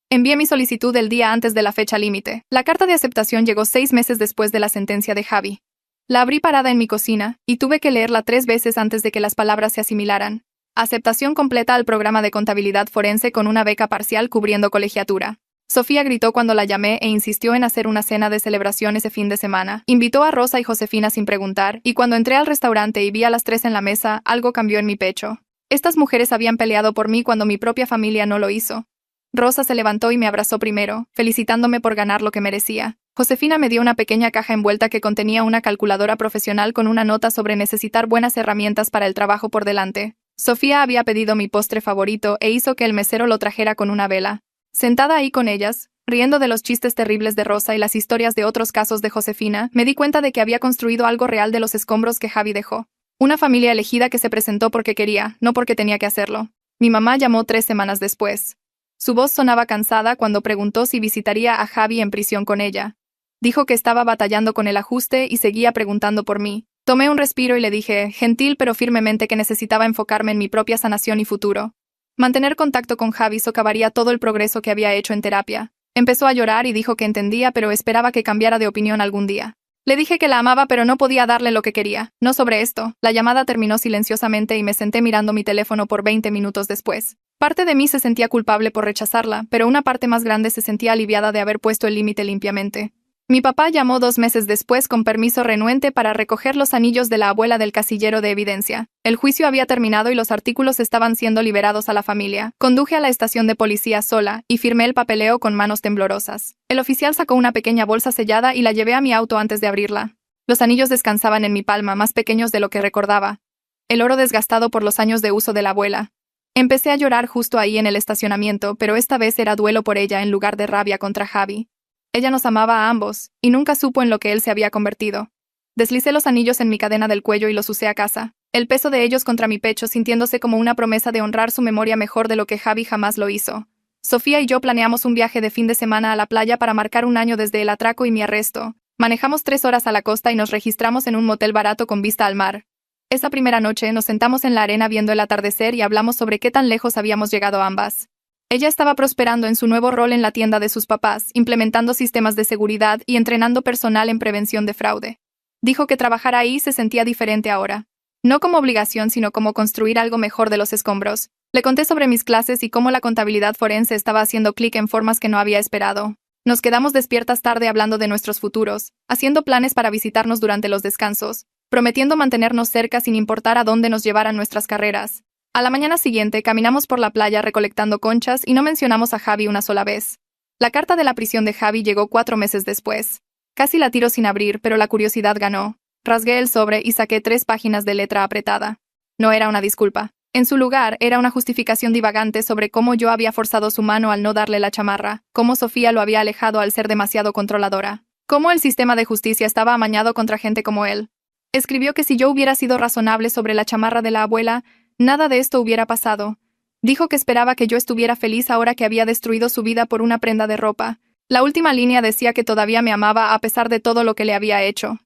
Envié mi solicitud el día antes de la fecha límite. La carta de aceptación llegó 6 meses después de la sentencia de Javi. La abrí parada en mi cocina y tuve que leerla 3 veces antes de que las palabras se asimilaran. Aceptación completa al programa de contabilidad forense con una beca parcial cubriendo colegiatura. Sofía gritó cuando la llamé e insistió en hacer una cena de celebración ese fin de semana. Invitó a Rosa y Josefina sin preguntar, y cuando entré al restaurante y vi a las 3 en la mesa, algo cambió en mi pecho. Estas mujeres habían peleado por mí cuando mi propia familia no lo hizo. Rosa se levantó y me abrazó primero, felicitándome por ganar lo que merecía. Josefina me dio una pequeña caja envuelta que contenía una calculadora profesional con una nota sobre necesitar buenas herramientas para el trabajo por delante. Sofía había pedido mi postre favorito e hizo que el mesero lo trajera con una vela. Sentada ahí con ellas, riendo de los chistes terribles de Rosa y las historias de otros casos de Josefina, me di cuenta de que había construido algo real de los escombros que Javi dejó. Una familia elegida que se presentó porque quería, no porque tenía que hacerlo. Mi mamá llamó 3 semanas después. Su voz sonaba cansada cuando preguntó si visitaría a Javi en prisión con ella. Dijo que estaba batallando con el ajuste y seguía preguntando por mí. Tomé un respiro y le dije, gentil pero firmemente, que necesitaba enfocarme en mi propia sanación y futuro. Mantener contacto con Javi socavaría todo el progreso que había hecho en terapia. Empezó a llorar y dijo que entendía, pero esperaba que cambiara de opinión algún día. Le dije que la amaba, pero no podía darle lo que quería. No sobre esto. La llamada terminó silenciosamente y me senté mirando mi teléfono por 20 minutos después. Parte de mí se sentía culpable por rechazarla, pero una parte más grande se sentía aliviada de haber puesto el límite limpiamente. Mi papá llamó 2 meses después con permiso renuente para recoger los anillos de la abuela del casillero de evidencia. El juicio había terminado y los artículos estaban siendo liberados a la familia. Conduje a la estación de policía sola y firmé el papeleo con manos temblorosas. El oficial sacó una pequeña bolsa sellada y la llevé a mi auto antes de abrirla. Los anillos descansaban en mi palma, más pequeños de lo que recordaba. El oro desgastado por los años de uso de la abuela. Empecé a llorar justo ahí en el estacionamiento, pero esta vez era duelo por ella en lugar de rabia contra Javi. Ella nos amaba a ambos, y nunca supo en lo que él se había convertido. Deslicé los anillos en mi cadena del cuello y los usé a casa, el peso de ellos contra mi pecho sintiéndose como una promesa de honrar su memoria mejor de lo que Javi jamás lo hizo. Sofía y yo planeamos un viaje de fin de semana a la playa para marcar 1 año desde el atraco y mi arresto. Manejamos 3 horas a la costa y nos registramos en un motel barato con vista al mar. Esa primera noche nos sentamos en la arena viendo el atardecer y hablamos sobre qué tan lejos habíamos llegado ambas. Ella estaba prosperando en su nuevo rol en la tienda de sus papás, implementando sistemas de seguridad y entrenando personal en prevención de fraude. Dijo que trabajar ahí se sentía diferente ahora. No como obligación, sino como construir algo mejor de los escombros. Le conté sobre mis clases y cómo la contabilidad forense estaba haciendo clic en formas que no había esperado. Nos quedamos despiertas tarde hablando de nuestros futuros, haciendo planes para visitarnos durante los descansos, prometiendo mantenernos cerca sin importar a dónde nos llevaran nuestras carreras. A la mañana siguiente caminamos por la playa recolectando conchas y no mencionamos a Javi una sola vez. La carta de la prisión de Javi llegó 4 meses después. Casi la tiro sin abrir, pero la curiosidad ganó. Rasgué el sobre y saqué 3 páginas de letra apretada. No era una disculpa. En su lugar, era una justificación divagante sobre cómo yo había forzado su mano al no darle la chamarra, cómo Sofía lo había alejado al ser demasiado controladora, cómo el sistema de justicia estaba amañado contra gente como él. Escribió que si yo hubiera sido razonable sobre la chamarra de la abuela, nada de esto hubiera pasado. Dijo que esperaba que yo estuviera feliz ahora que había destruido su vida por una prenda de ropa. La última línea decía que todavía me amaba a pesar de todo lo que le había hecho.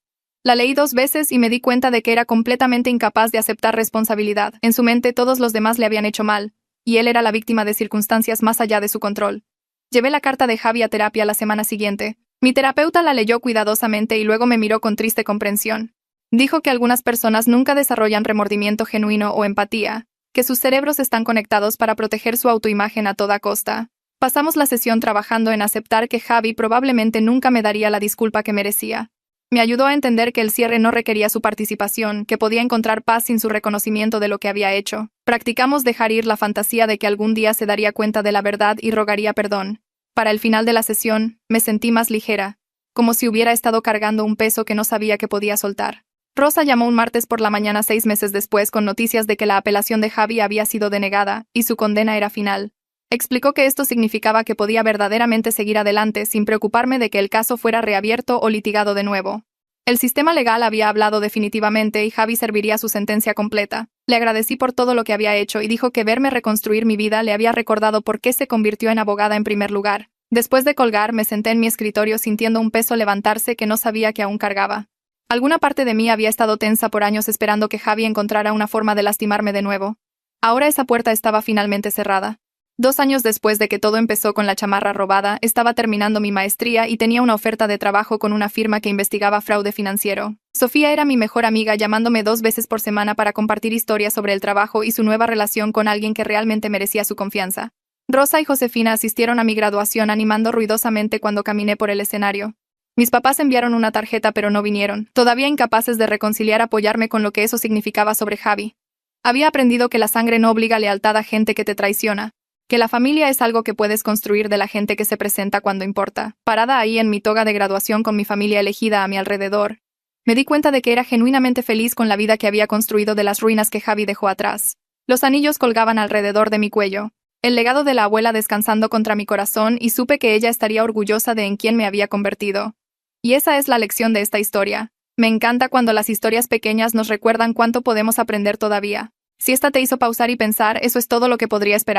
La leí 2 veces y me di cuenta de que era completamente incapaz de aceptar responsabilidad. En su mente todos los demás le habían hecho mal, y él era la víctima de circunstancias más allá de su control. Llevé la carta de Javi a terapia la semana siguiente. Mi terapeuta la leyó cuidadosamente y luego me miró con triste comprensión. Dijo que algunas personas nunca desarrollan remordimiento genuino o empatía, que sus cerebros están conectados para proteger su autoimagen a toda costa. Pasamos la sesión trabajando en aceptar que Javi probablemente nunca me daría la disculpa que merecía. Me ayudó a entender que el cierre no requería su participación, que podía encontrar paz sin su reconocimiento de lo que había hecho. Practicamos dejar ir la fantasía de que algún día se daría cuenta de la verdad y rogaría perdón. Para el final de la sesión, me sentí más ligera, como si hubiera estado cargando un peso que no sabía que podía soltar. Rosa llamó un martes por la mañana 6 meses después con noticias de que la apelación de Javi había sido denegada y su condena era final. Explicó que esto significaba que podía verdaderamente seguir adelante sin preocuparme de que el caso fuera reabierto o litigado de nuevo. El sistema legal había hablado definitivamente y Javi serviría su sentencia completa. Le agradecí por todo lo que había hecho y dijo que verme reconstruir mi vida le había recordado por qué se convirtió en abogada en primer lugar. Después de colgar, me senté en mi escritorio sintiendo un peso levantarse que no sabía que aún cargaba. Alguna parte de mí había estado tensa por años esperando que Javi encontrara una forma de lastimarme de nuevo. Ahora esa puerta estaba finalmente cerrada. 2 años después de que todo empezó con la chamarra robada, estaba terminando mi maestría y tenía una oferta de trabajo con una firma que investigaba fraude financiero. Sofía era mi mejor amiga, llamándome 2 veces por semana para compartir historias sobre el trabajo y su nueva relación con alguien que realmente merecía su confianza. Rosa y Josefina asistieron a mi graduación animando ruidosamente cuando caminé por el escenario. Mis papás enviaron una tarjeta pero no vinieron, todavía incapaces de reconciliar apoyarme con lo que eso significaba sobre Javi. Había aprendido que la sangre no obliga lealtad a gente que te traiciona, que la familia es algo que puedes construir de la gente que se presenta cuando importa. Parada ahí en mi toga de graduación con mi familia elegida a mi alrededor, me di cuenta de que era genuinamente feliz con la vida que había construido de las ruinas que Javi dejó atrás. Los anillos colgaban alrededor de mi cuello, el legado de la abuela descansando contra mi corazón y supe que ella estaría orgullosa de en quién me había convertido. Y esa es la lección de esta historia. Me encanta cuando las historias pequeñas nos recuerdan cuánto podemos aprender todavía. Si esta te hizo pausar y pensar, eso es todo lo que podría esperar.